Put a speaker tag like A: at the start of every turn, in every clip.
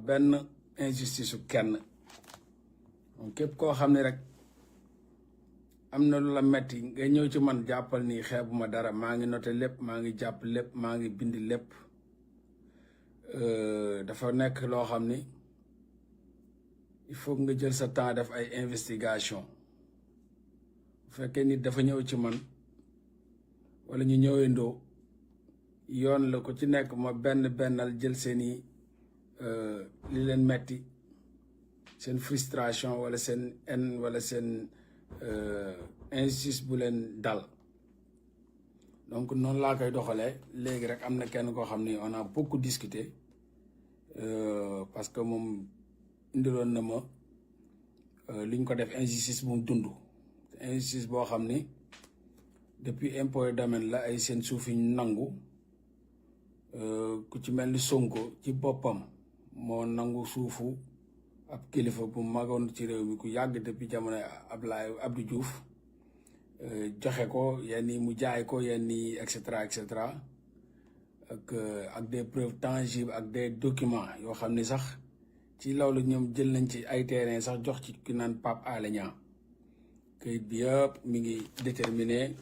A: benn injustice su kenn donc képp koo xam ne rek am na lu la metti nga ñëw ci man jàppal ni xeebuma dara maa ngi noté lépp maa ngi jàpp lépp maa ngi bind lépp dafa nekk loo xam ni il faut nga jël sa temps def ay investigation bu fekkee nit dafa ñëw ci man wala ñu ñëwendoo yoon la ko ci nekk ma bennal jël seeni li leen metti seen frustration wala seen haine wala seen injustice bu leen dal donc noonu laa koy doxalee léegi rek am na kenn koo xam ni on a beaucoup discuté parce que moom indiloon na ma li ñu ko def injustice bu mu dund injustice boo xam ni depuis impôt domaine la ay seen suuf yi nangu ku ci mel ni Sonko ci boppam moo nangu suufu ab kilifa bu magoon ci réew mi ku yàgg depuis jamono Abdou Diouf joxe ko yenn yi mu jaay ko yenn yi et cetera ak des preuves tangibles ak des documents yoo xam ni sax ci loolu ñoom jël nañ ci ay terrain sax jox ci ki naan Pape Alé Niang këyit bi yëpp mi ngi déterminé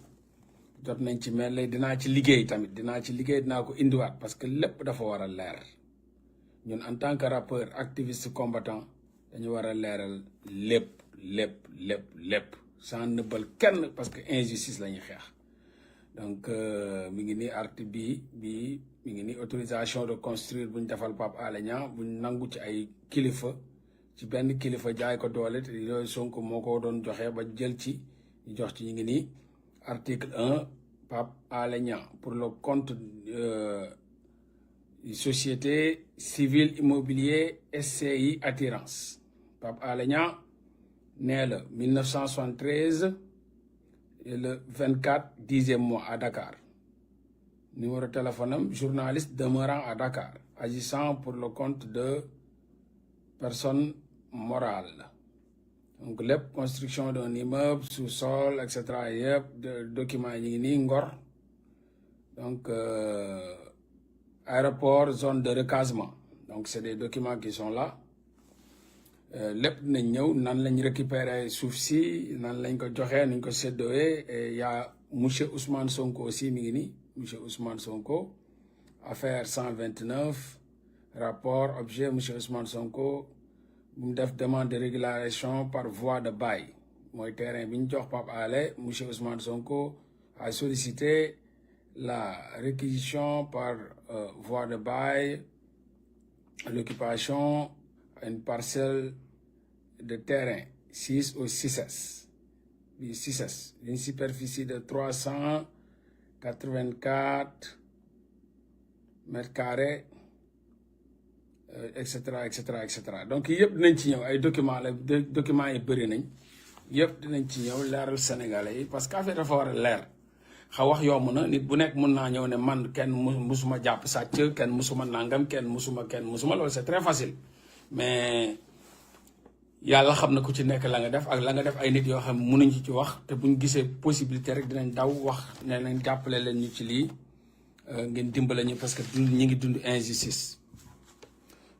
A: jot nañ ci mel dinaa ci liggéey tamit dinaa ko indiwaat parce que lépp dafa war a leer ñun en tant que rappeur activiste combattant dañu war a leeral lépp sans nëbbal kenn parce que injustice la ñuy xeex donc mi ngi nii article bii mi ngi nii autorisation de construire bu ñu defal Pape Alé Niang bu ñu nangu ci ay kilifa ci benn kilifa jaay ko doole te yooyu Sonko moo ko doon joxe ba jël ci ñu jox ci ñu ngi nii article 1 Pape Alé Niang pour le compte société civile immobilier SCI Attirance Pape Alé Niang né le 1973 et le 24 10e mois à Dakar numéro de téléphone am journaliste demeurant à Dakar agissant pour le compte de personne morale donc lépp construction d'un immeuble sous-sol et cetera yëpp documents yi ngi nii Ngor donc aéroport zone de recasement donc c'est des documents qui sont là lépp dinañ ñëw nan lañ récupérer suuf si nan lañ ko joxee nuñ ko séddowee et y a monsieur Ousmane Sonko aussi mi ngi nii monsieur Ousmane Sonko affaire 129 rapport objet monsieur Ousmane Sonko bu mu def demande de régularisation par voie de bail mooy terrain bi ñu jox Pape Alé monsieur Ousmane Sonko a sollicité la réquisition par voie de bail l'occupation une parcelle de terrain 6 au 6S une superficie de 384 mètres carrés et cetera donc yëpp dinañ ci ñëw ay documents yi bëri nañ yëpp dinañ ci ñëw leeral sénégalais yi parce que affaire dafa war a leer wax yomb na nit bu nekk mën naa ñëw ne man kenn musuma jàpp sàcc kenn musuma nangam kenn musuma loolu c'est très facile mais yàlla xam na ku ci nekk la nga def ak la nga def ay nit yoo xam ne mënuñ ci wax te buñ gisee possibilité rek dinañ daw wax ne leen jàppale leen ñu ci lii ngeen dimbale ñu parce que ñi ngi dund injustice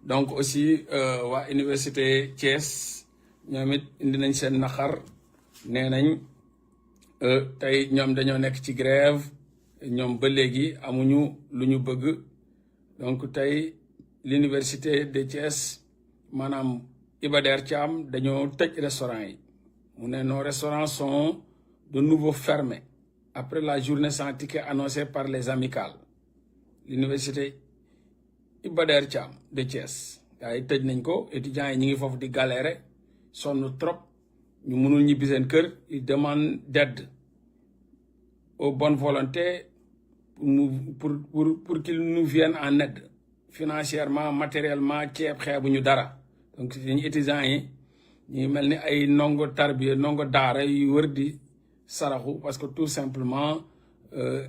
A: donc aussi waa université Thiès ñoom it indi nañ seen naqar nee nañ tey ñoom dañoo nekk ci grève ñoom ba léegi amuñu lu ñu bëgg donc tey l'université de Thiès maanaam Iba Der Thiam dañoo tëj restaurant yi mu ne nos restaurants sont de nouveau fermés après la journée sans ticket annoncée par les amicales l'université Iba Der Thiam de Thiès gars yi tëj nañ ko étudiants yi ñu ngi foofu di galérer sonn trop ñu mënul ñibbi seen kër ils demandent d'aide aux bonnes volontés pour qu'ils nous viennent en aide financièrement matériellement ceeb xeebuñu dara donc suñu étudiants yi ñu mel ni ay ndongo tarbiya ndongo daara yu wër di saraxu parce que tout simplement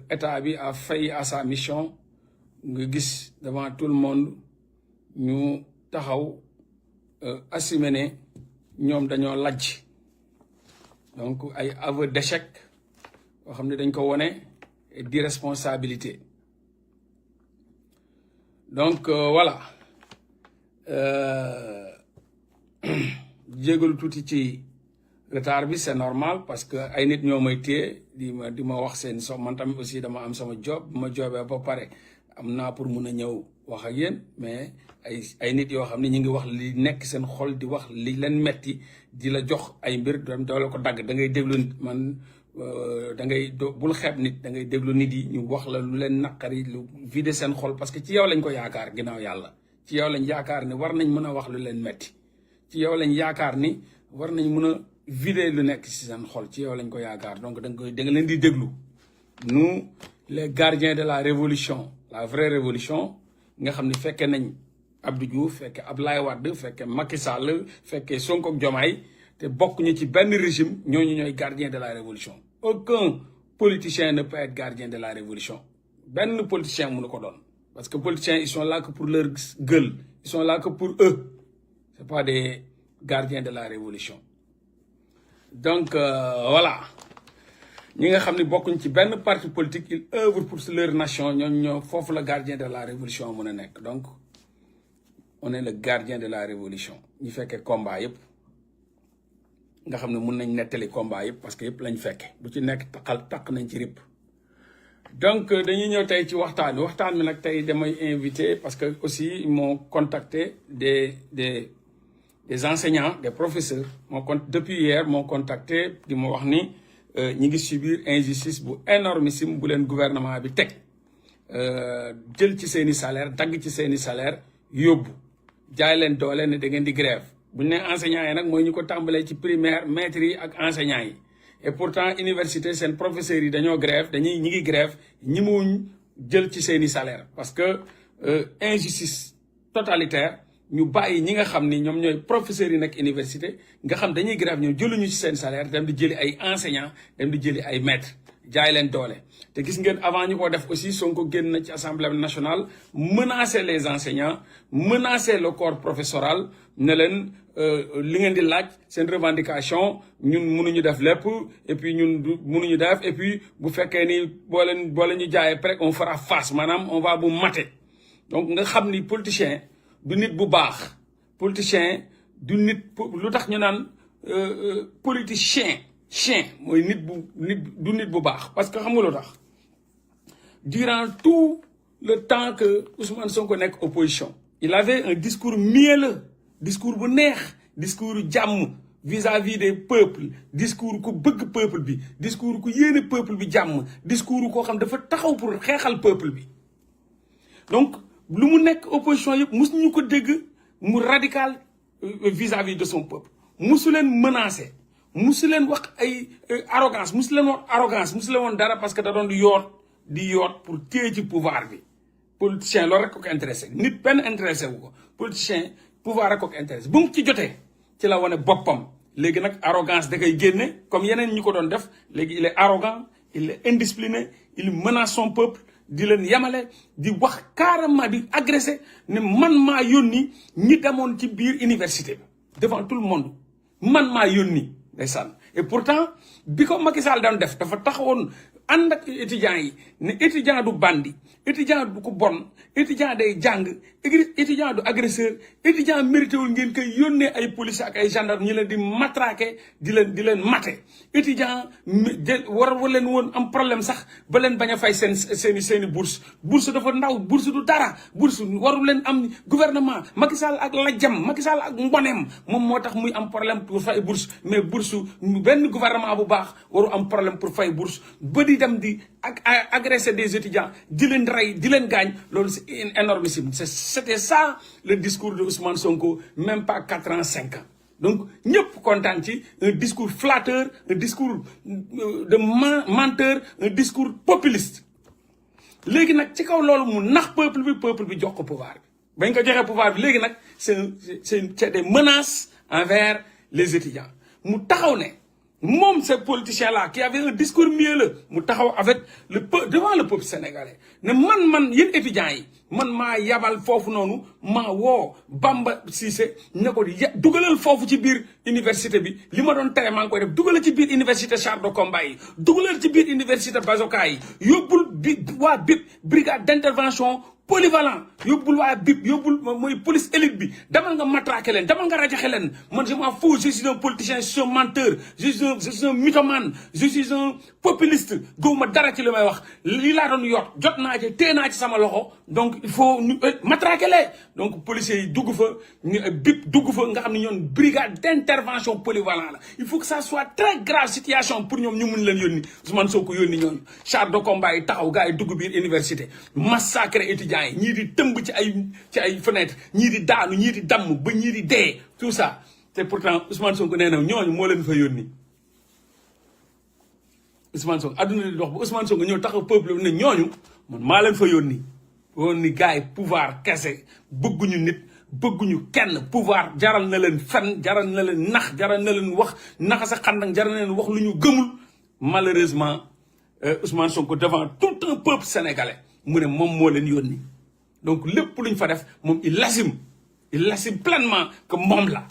A: état bi a failli à sa mission nga gis devant tout le monde ñu taxaw assumer ne ñoom dañoo lajj donc ay aveu d'échec yoo xam ne dañ ko wone et d'irresponsabilité donc voilà jégalu tuuti ci retard bi c'est normal parce que ay nit ñoo may téye di ma wax seen man tamit aussi dama am sama job bu ma joobee ba pare am naa pour mun a ñëw wax ak yéen mais ay nit yoo xam ne ñu ngi wax li nekk seen xol di wax li leen metti di la jox ay mbir doo la ko dagg da ngay déglu nit man da ngay bul xeeb nit da ngay déglu nit yi ñu wax la lu leen naqari lu vider seen xol parce que ci yow lañ ko yaakaar ginnaaw yàlla ci yow lañ yaakaar ni war nañ mën a wax lu leen metti ci yow lañ yaakaar ni war nañ mën a vider lu nekk ci seen xol ci yow lañ ko yaakaar donc da nga leen di déglu nous les gardiens de la révolution la vraie révolution nga xam ne fekkee nañ Abdou Diouf fekkee Abdoulaye Wade fekkee Macky Sall fekkee Sonko ak Diomaye te bokk ñu ci benn régime ñooñu ñooy gardien de la révolution aucun politicien ne peut être gardien de la révolution benn politicien mënu ko doon parce que politiciens ils sont là que pour leur gueule ils sont là que pour eux c'est pas des gardiens de la révolution donc voilà ñi nga xam ne bokkuñ ci benn parti politique ils œuvrent pour leur nation ñoo foofu la gardien de la révolution mën a nekk donc on est le gardien de la révolution ñu fekkee combat yëpp nga xam ne mun nañ nettali combat yëpp parce que yëpp lañ fekke bu ci nekk taq nañ ci rip donc dañuy ñëw tey ci waxtaan bi nag tey damay invité parce que aussi ils m'ont contacté des enseignants des professeurs depuis hier m'ont contacté di ma wax ni ñi ngi subir injustice bu énormissime bu leen gouvernement bi teg jël ci seeni salaire dagg ci seeni salaire yóbbu jaay leen doole ne da ngeen di grève bu ñu nee enseignants yi nag mooy ñu ko tàmbalee ci primaire maîtres yi ak enseignants yi et pourtant université seen professeurs yi dañoo grève ñi ngi grève ñi muñ jël ci seeni salaire parce que injustice totalitaire ñu bàyyi ñi nga xam ni ñoom ñooy professeurs yi nekk université nga xam dañuy grève ñoom jëluñu ci seen salaire dem di jëli ay enseignants dem di jëli ay maîtres jaay leen doole te gis ngeen avant ñu ko def aussi Sonko génn na ci assemblée nationale menacer les enseignants menacer le corps professoral ne leen li ngeen di laaj seen revendication ñun mënuñu def lépp et puis ñun mënuñu def et puis bu fekkee ni boo leen ñu jaayee prek on fera face maanaam on va bu mater donc nga xam ni politicien du nit bu baax politicien du nit lu tax ñu naan politicien chien mooy du nit bu baax parce que xam nga lu tax durant tout le temps que Ousmane Sonko nekk opposition il avait un discours mielleux discours bu neex discours jàmm vis-à-vis des peuples discours ku bëgg peuple bi discours ku yéene peuple bi jàmm discours koo xam dafa taxaw pour xeexal peuple bi donc lu mu nekk opposition yëpp musu ñu ko dégg mu radical vis-à-vis de son peuple musu leen menacer musu leen wax ay arrogance musu leen woon dara parce que da doon di yoot pour téye ci pouvoir bi politicien loolu rek ko intéressé nit benn intéressé wu ko politicien pouvoir rek ko intéressé bu mu ci jotee ci la wane boppam léegi nag arrogance da koy génne comme yeneen ñi ko doon def léegi il est arrogant il est indiscipliné il menace son peuple di leen yamale di wax carrément di agressé ne man maa yónni ñi demoon ci biir université bi devant tout le monde man maa yónni ndeysaan et pourtant bi ko Macky Sall daan def dafa taxawoon ànd ak étudiants yi ne étudiant du bandi étudiant du ko bon étudiant day jàng étudiant du agresseur étudiant mérité wul ngeen koy yónnee ay police ak ay gendarme ñu leen di matraquer di leen maté étudiant war leen woon am problème sax ba leen bañ a fay seeni bourse dafa ndaw bourse du dara bourse waru leen am gouvernement Macky Sall ak lajjam Macky Sall ak ngoneem moom moo tax muy am problème pour fay bourse mais bourse benn gouvernement bu baax waru am problème pour fay bourse ba di dem di agresser des étudiants di leen rey di leen gaañ loolu c'est énormissime c'était ça le discours de Ousmane Sonko même pas 4 ans 5 ans donc ñëpp kontaan ci un discours flatteur un discours de menteur un discours populiste léegi nag ci kaw loolu mu nax peuple bi jox ko pouvoir bi bañ ko joxee pouvoir bi léegi nag c'est des menaces envers les étudiants mu taxaw ne moom ce politicien là qui avait un discours mielleux mu taxaw avec devant le peuple sénégalais ne man yéen étudiants yi man maa yabal foofu noonu maa woo Bamba Cissé ne ko dugalal foofu ci biir université bi li ma doon tere maa ngi koy def dugalal ci biir université char de combat yi dugalal ci biir université bazooka yi yóbbul waa BIP brigade d'intervention polyvalent yóbbul waa BIP yóbbul mooy police élite bi demal nga matraqué leen demal nga rajaxe leen man je m'en fous je suis un politicien je suis un menteur je suis un mythomane je suis un populiste gëwuma dara ci li may wax lii laa doon yot jot naa ci téye naa ci sama loxo donc il faut ñu matraqué leen donc policiers yi dugg fa BIP dugg fa nga xam ne ñoon brigade d'intervention polyvalent la il faut que ça soit très grave situation pour ñoom ñu mun leen yónni Ousmane Sonko yónni ñooñu char de combat yi taxaw gars yi dugg biir université massacre étudiants yi ñii di tëmb ci ay fenêtre ñii di daanu ñii di damm ba ñii di dee tout ça te pourtant Ousmane Sonko nee na ñooñu moo leen fa yónni Ousmane Sonko adduna di dox ba Ousmane Sonko ñëw taxaw peuple ne ñooñu man maa leen fa yónni woon ni gars yi pouvoir kese bëgguñu nit bëgguñu kenn pouvoir jaral na leen fen jaral na leen nax jaral na leen wax naxa sa xandang jaral na leen wax lu ñu gëmul malheureusement Ousmane Sonko devant tout un peuple sénégalais mu ne moom moo leen yónni donc lépp luñ fa def moom il l'assume pleinement que moom la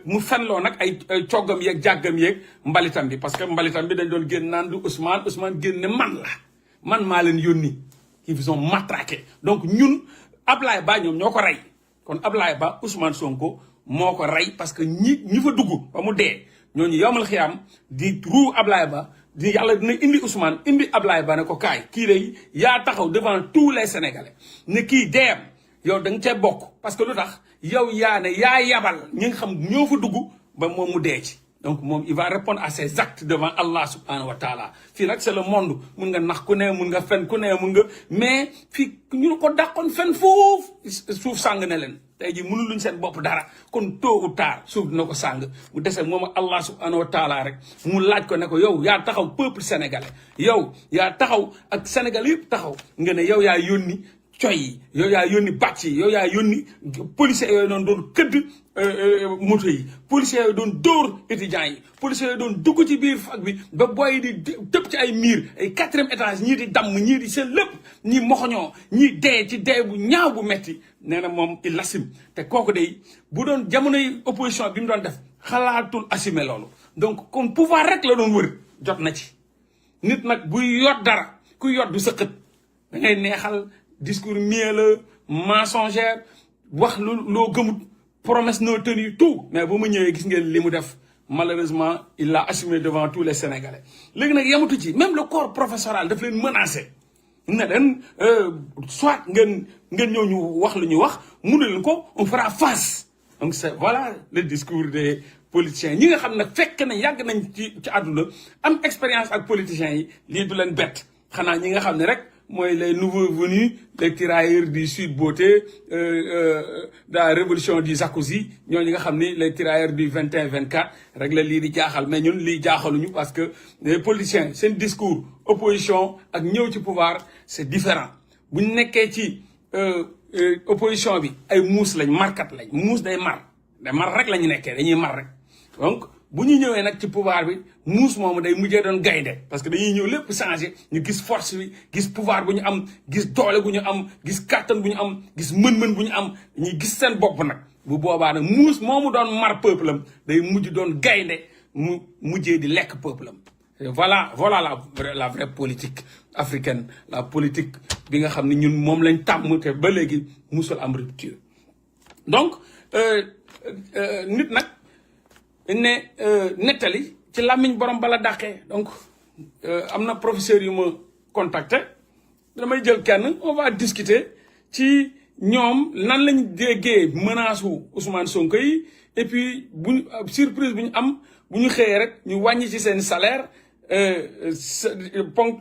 A: mu fenloo nag ay coggam yeeg jàggam yeeg mbalitam bi parce que mbalitam bi dañ doon génn naan du Ousmane génn ne man maa leen yónni ils vous ont matraqué donc ñun Ablaye Ba ñoom ñoo ko rey kon Ablaye Ba Ousmane Sonko moo ko rey parce que ñi fa dugg ba mu dee ñooñu yomal xiyam di ruu Ablaye Ba di yàlla dina indi Ousmane indi Ablaye Ba ne ko kaay kii lay yaa taxaw devant tous les Sénégalais ne kii deem yow da nga cee bokk parce que lu tax yow yaa ne yaa yabal ñi nga xam ñoo fa dugg ba moom mu dee ci donc moom il va répondre à ses actes devant Allah subhanahu wa taala fii nag c'est le monde mun nga nax ku ne mun nga fen ku ne mun nga mais fii ñu ko dàqoon fen foofu suuf sàng ne leen tey jii mënul luñ seen bopp dara kon tôt ou tard suuf dina ko sàng mu dese moom ak Allah subhanahu wa taala rek mu laaj ko ne ko yow yaa taxaw peuple sénégalais yow yaa taxaw ak Sénégal yëpp taxaw nga ne yow yaa yónni coy yi yow yaa yónni bàcc yi yow yaa yónni policiers yooyu noonu doon këdd moto yi policiers yooyu doon dóor étudiants yi policiers yooyu doon dugg ci biir fac bi ba boy di tëb ci ay miir ay 4e étage ñii di damm ñii di seen lépp ñii moxoñoo ñii dee ci dee bu ñaaw bu metti nee na moom il assume te kooku day bu doon jamonoy opposition bi mu doon def xalaatul assumer loolu donc kon pouvoir rek la doon wër jot na ci nit nag buy yot dara kuy yot du sëqët da ngay neexal discours mielleux mensongère wax loo gëmut promesse non tenue tout mais bu mu ñëwee gis ngeen li mu def malheureusement il l'a assumé devant tous les Sénégalais léegi nag yematu ci même le corps professoral daf leen menacé ne leen soit ngeen ñëw ñu wax lu ñu wax mënu leen ko on fera face donc c'est voilà le discours des politiciens ñi nga xam ne fekk na yàgg nañ ci àdduna am expérience ak politiciens yi lii du leen bett xanaa ñi nga xam ne rek mooy les nouveaux venus les tirailleurs du Sud Beauté de la révolution du Sarkozy ñooñu nga xam ni les tirailleurs du 21-24 rek la lii di jaaxal mais ñun lii jaaxaluñu parce que les politiciens seen discours opposition ak ñëw ci pouvoir c'est différent bu ñu nekkee ci opposition bi ay muus lañ markat lañ muus day mar rek la ñu nekkee dañuy mar rek donc bu ñu ñëwee nag ci pouvoir bi muus moomu day mujjee doon gaynde parce que dañuy ñëw lépp changé ñu gis force bi gis pouvoir bu ñu am gis doole bu ñu am gis kàttan bu ñu am gis mën-mën bu ñu am dañuy gis seen bopp nag bu boobaa nag muus moomu doon mar peuple am day mujj doon gaynde mu mujjee di lekk peuple am voilà la vraie politique africaine la politique bi nga xam ne ñun moom lañ tàmm te ba léegi musul am rupture donc nit nag ne nettali ci làmmiñ borom bala dàqee donc am na professeur yu ma contacté damay jël kenn on va discuter ci ñoom nan lañ déggee menace wu Ousmane Sonko yi et puis buñ surprise bu ñu am bu ñu xëyee rek ñu wàññi ci seen salaire ponk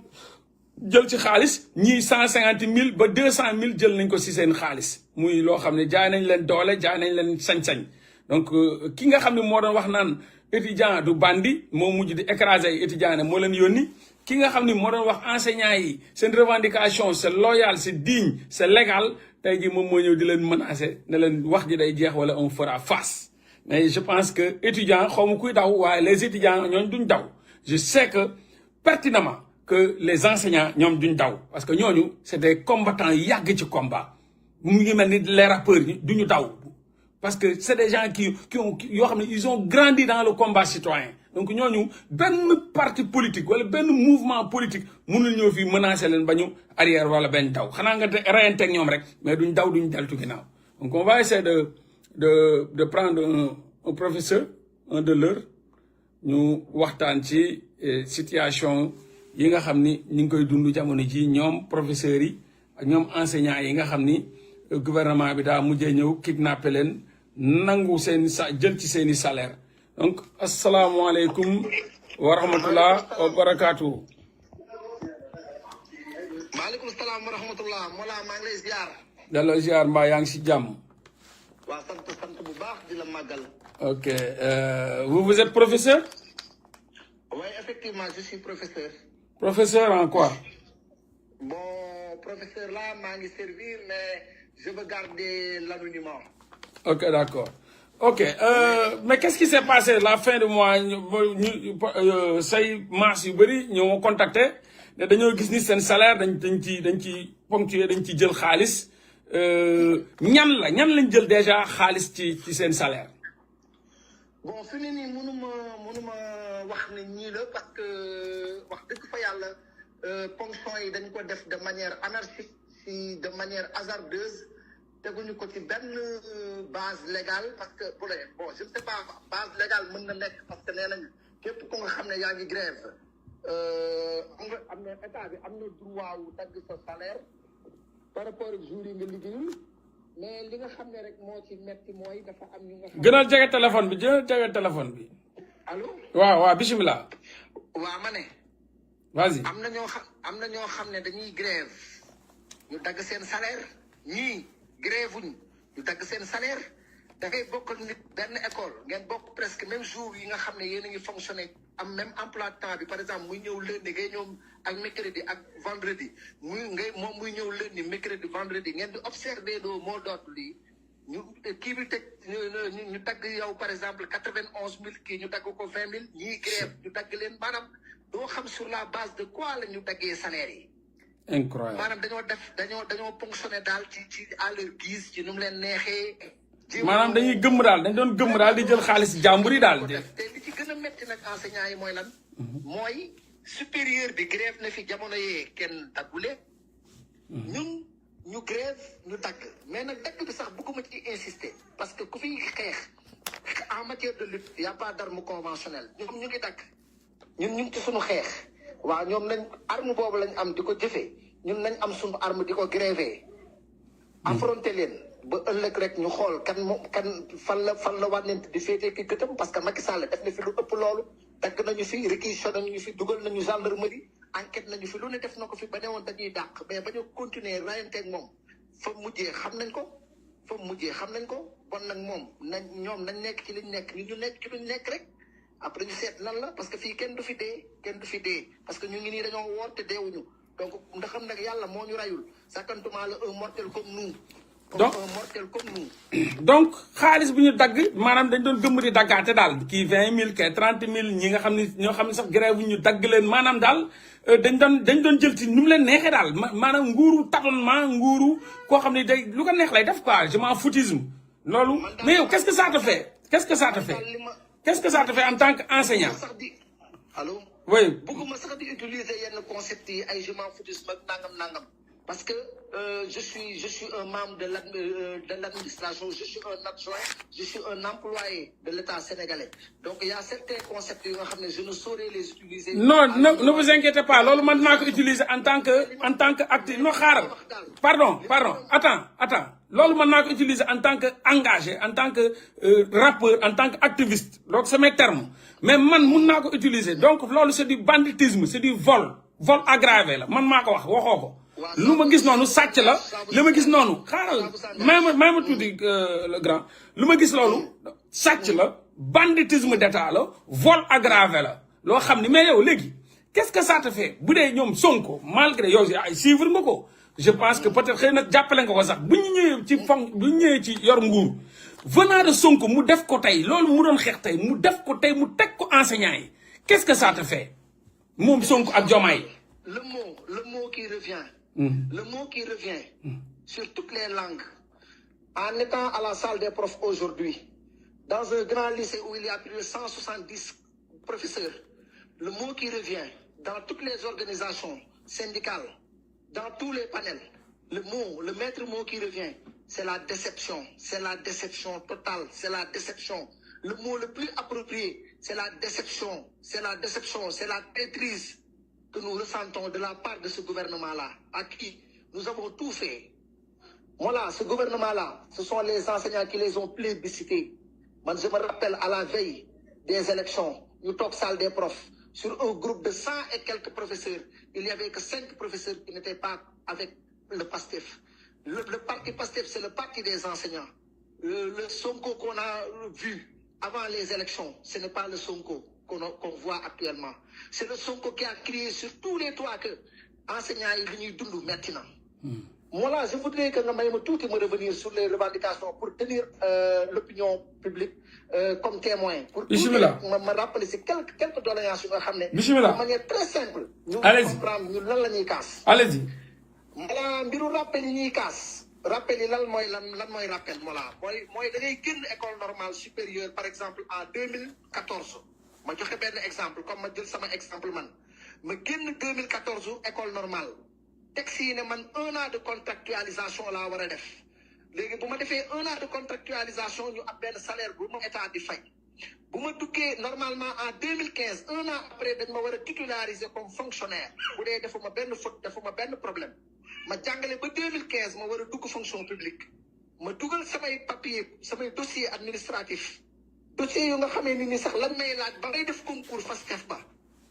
A: jël ci xaalis ñii 150 000 ba 200 000 jël nañ ko ci seen xaalis muy loo xam ne jaay nañ leen doole jaay nañ leen sañ-sañ donc ki nga xam ne moo doon wax naan étudiant du bandi moo mujj di écraser ay étudiants ne moo leen yónni ki nga xam ne moo doon wax enseignants yi seen revendication c'est loyal c'est digne c'est légal tey jii moom moo ñëw di leen menacer ne leen wax ji day jeex wala on fera face mais je pense que étudiant xaw ma kuy daw waaye les étudiants ñooñu duñ daw je sais que pertinemment que les enseignants ñoom duñ daw parce que ñooñu c'est des combattants yàgg ci combat mu ngi mel ni les rappeurs yi du ñu daw parce que c'est des gens qui ont yoo xam ne ils ont grandi dans le combat citoyen donc ñooñu benn parti politique wala benn mouvement politique mënul ñëw fii menacer leen ba ñu arrière wala benn daw xanaa nga reyanteeg ñoom rek mais duñ daw duñ deltu ginnaaw donc on va essayer de prendre un professeur un de leur ñu waxtaan ci situation yi nga xam ni ñu ngi koy dund jamono ji ñoom professeurs yi ak ñoom enseignants yi nga xam ni gouvernement bi daa mujjee ñëw kidnappé leen nangu seen jël ci seeni salaire donc asalaamaaleykum wa rahmatullah wa barakaatu.
B: maaleykum salaam wa rahmatullah Mollah maa ngi lay ziar.
A: delloo ziar mbaa yaa ngi si jàmm.
B: waaw sant bu baax di la màggal.
A: ok vous êtes professeur.
B: oui effectivement je suis professeur.
A: Professeur en quoi?
B: Bon, professeur là, je servir, mais je veux garder l'anonymat.
A: Ok, d'accord. Ok, mais qu'est-ce qui s'est passé la fin du mois? Say mars yu bari ñoo contacté ne dañoo gis ni seen salaire dañ ci ponctué dañ ci jël xaalis ñan lañ jël déjà xaalis ci seen salaire.
B: Bon, fi mu ne nii mënuma wax ne ñii la parce que wax dëgg fa yàlla ponction yi dañ ko def de manière anarchique si de manière hasardeuse teguñu ko ci benn base légale parce que bon je ne sais pas base légale mën na nekk parce que nee nañu képp ku nga xam ne yaa ngi grève am na état bi am na droit wu dagg sa salaire par rapport ak jour yi nga liggéeyul mais li nga xam ne rek moo ci metti mooy dafa am ñu nga xam
A: gënal jege téléphone bi
B: allo
A: waaw bismillah
B: waaw ma ne
A: vas-y
B: am na ñoo xam ne dañuy grève ñu dagg seen salaire ñii grève wuñ ñu dagg seen salaire da ngay bokk ak nit benn école ngeen bokk presque même jour yi nga xam ne yéen a ngi fonctionner am même emploi de temps bi par exemple muy ñëw lundi ngay ñëw ak mercredi ak vendredi moom muy ñëw lundi mercredi vendredi ngeen di observer doo moo doot lii ñu kii bi teg ñu dagg yow par exemple 91 000 kii ñu dagg ko 20 000 ñii grève ñu dagg leen maanaam doo xam sur la base de quoi la ñu daggee salaire yi.
A: incroyable
B: maanaam dañoo ponctionné daal ci à leur guise ci nu mu leen neexee.
A: maanaam dañuy gëmm daal dañ doon gëmm daal di jël xaalis jàmbur yi daal.
B: te li ci gën a métti nag enseignants yi mooy lan. mooy supérieur bi grève na fi jamono yee kenn daggule. ñun ñu grève ñu dagg mais nag dagg bi sax bëgguma ci insister parce que ku fi xeex en matière de lutte y a pas d'arme conventionnelle ñoom ñu ngi dagg ñun ñu ngi ci suñu xeex waaw ñoom nañ arme boobu lañ am di ko jëfee ñun nañ am suñu arme di ko gréver affronter leen ba ëllëg rek ñu xool kan fan la wànnent di féetee ki gëtam parce que Macky Sall def na fi lu ëpp loolu dagg nañu fi réquisitionné nañu fi dugal nañu gendarmerie enquête nañu fi lu ne def na ko fi ba ne woon dañuy dàq mais ba ñu continuer rayanteeg moom fa mujjee xam nañ ko bon nag moom ñoom nañ nekk ci liñ nekk ñu nekk ci luñ nekk rek après ñu seet lan la parce que fii kenn du fi dee parce que ñu ngi nii dañoo woor te deewuñu donc ndaxam nag yàlla moo ñu rayul sakantuma la un mortel comme nous.
A: donc xaalis bu ñu dagg maanaam dañ doon gëmm di daggaate daal kii 20 000 kii 30 000 ñi nga xam ne ñoo xam ne sax grève bu ñu dagg leen maanaam daal dañ doon jël ci nu mu leen neexee daal maanaam nguuru tâtonnement nguuru koo xam ne day lu ko neex lay def quoi je m'en foutisme loolu mais yow qu'est-ce que ça te fait qu'est-ce que ça te fait en tant qu'enseignant.
B: allo.
A: oui.
B: bëgguma sax di utiliser yenn concept yi ay je m'en foutisme ak nangam. Parce que je suis un membre de l'administration, je suis un adjoint, je suis un employé de l'État sénégalais. Donc il y a certains concepts que je ne saurais les utiliser.
A: Non, ne vous inquiétez pas. Lolo maintenant que utiliser en tant que acteur. Non, pardon. Attends. Lolo maintenant que utiliser en tant que engagé, en tant que rappeur, en tant qu'activiste. Donc c'est mes termes. Mais man mun ko utiliser. Donc lolo c'est du banditisme, c'est du vol aggravé là. Man mako wax waxoko. lu ma gis noonu sàcc la li ma gis noonu xaaral ma tuuti le grand lu ma gis loolu sàcc la banditisme d'état la vol aggravé la loo xam ni mais yow léegi qu'est-ce que ça te fait bu dee ñoom Sonko malgré yow ay suivre nga ko je pense que peut-être xëy na jàppale nga ko sax bu ñu ñëwee ci yor nguur venant de Sonko mu def ko tey loolu mu doon xeex tey mu def ko tey mu teg ko enseignants yi qu'est-ce que ça te fait moom Sonko ak Diomaye
B: le mot qui revient. Le mot qui revient, sur toutes les langues. En étant à la salle des profs aujourd'hui, dans un grand lycée où il y a plus de 170 professeurs, le mot qui revient dans toutes les organisations syndicales, dans tous les panels, le maître mot qui revient, c'est la déception. C'est la déception totale. C'est la déception. Le mot le plus approprié, c'est la déception. C'est la déception. C'est la maîtrise que nous ressentons de la part de ce gouvernement-là, à qui nous avons tout fait. Voilà, ce gouvernement-là, ce sont les enseignants qui les ont plébiscités. Moi, je me rappelle à la veille des élections, nous top salle des profs, sur un groupe de 100 et quelques professeurs, il n'y avait que 5 professeurs qui n'étaient pas avec le PASTEF. Le parti PASTEF, c'est le parti des enseignants. Le Sonko qu'on a vu avant les élections, ce n'est pas le Sonko qu'on voit actuellement. C'est le Sonko qui a crié sur tous les toits que enseignants sont venus d'où maintenant. Voilà, je voudrais que nous tout me revenir sur les revendications pour tenir l'opinion publique comme témoin. Pour me rappeler c'est quelques doléances de manière très simple. Nous comprendre nous lan la ñuy kaas.
A: Allez-y.
B: Voilà, mbiru rappel yi ñuy kaas. Rappel yi lan mooy rappel voilà. Mooy da ngay génn école normale supérieure par exemple en 2014. Ma joxe benn exemple comme ma jël sama exemple man. Ma génn 2014 école normale. Texte yi ne man 1 an de contractualisation laa war a def léegi bu ma defee 1 an de contractualisation ñu ab benn salaire bu ma état di fay bu ma duggee normalement en 2015 1 an après dañ ma war a titulariser comme fonctionnaire bu dee defuma benn faute defuma benn problème ma jàngale ba 2015 ma war a dugg fonction publique ma dugal samay papier samay dossier administratif dossier yu nga xamee ni sax lan may laaj ba ngay def concours FASTEF ba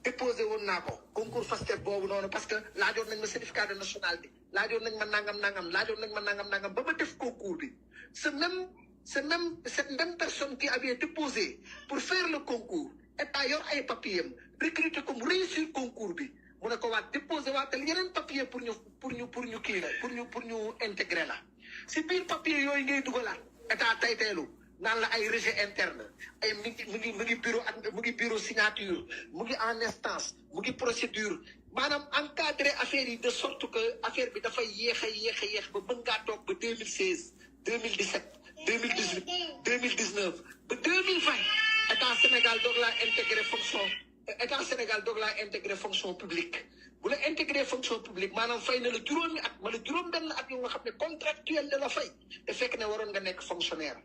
B: déposé woon naa ko concours FASTEF boobu noonu parce que laajoon nañ ma certificat de nationalité laajoon nañ ma nangam laajoon nañ ma nangam ba ma def concours bi cette même personne qui avait déposé pour faire le concours état yor ay papiers recruté comme réussir concours bi mu ne ko waat déposé waatal yeneen papier pour ñu kii la pour ñu intégrer la si biir papier yooyu ngay dugalaat état tayteelu naan la ay rejet interne ay mu ngi bureau signature mu ngi en instance mu ngi procédure maanaam encadré affaire yi de sorte que affaire bi dafay yéex ba mën ngaa toog ba 2016 2017 2018 2019 ba 2020 état Sénégal doog laa intégré fonction publique bu la intégré fonction publique maanaam fay na la juróomi at wala juróom-benn at yu nga xam ne contractuel de la fay te fekk ne waroon nga nekk fonctionnaire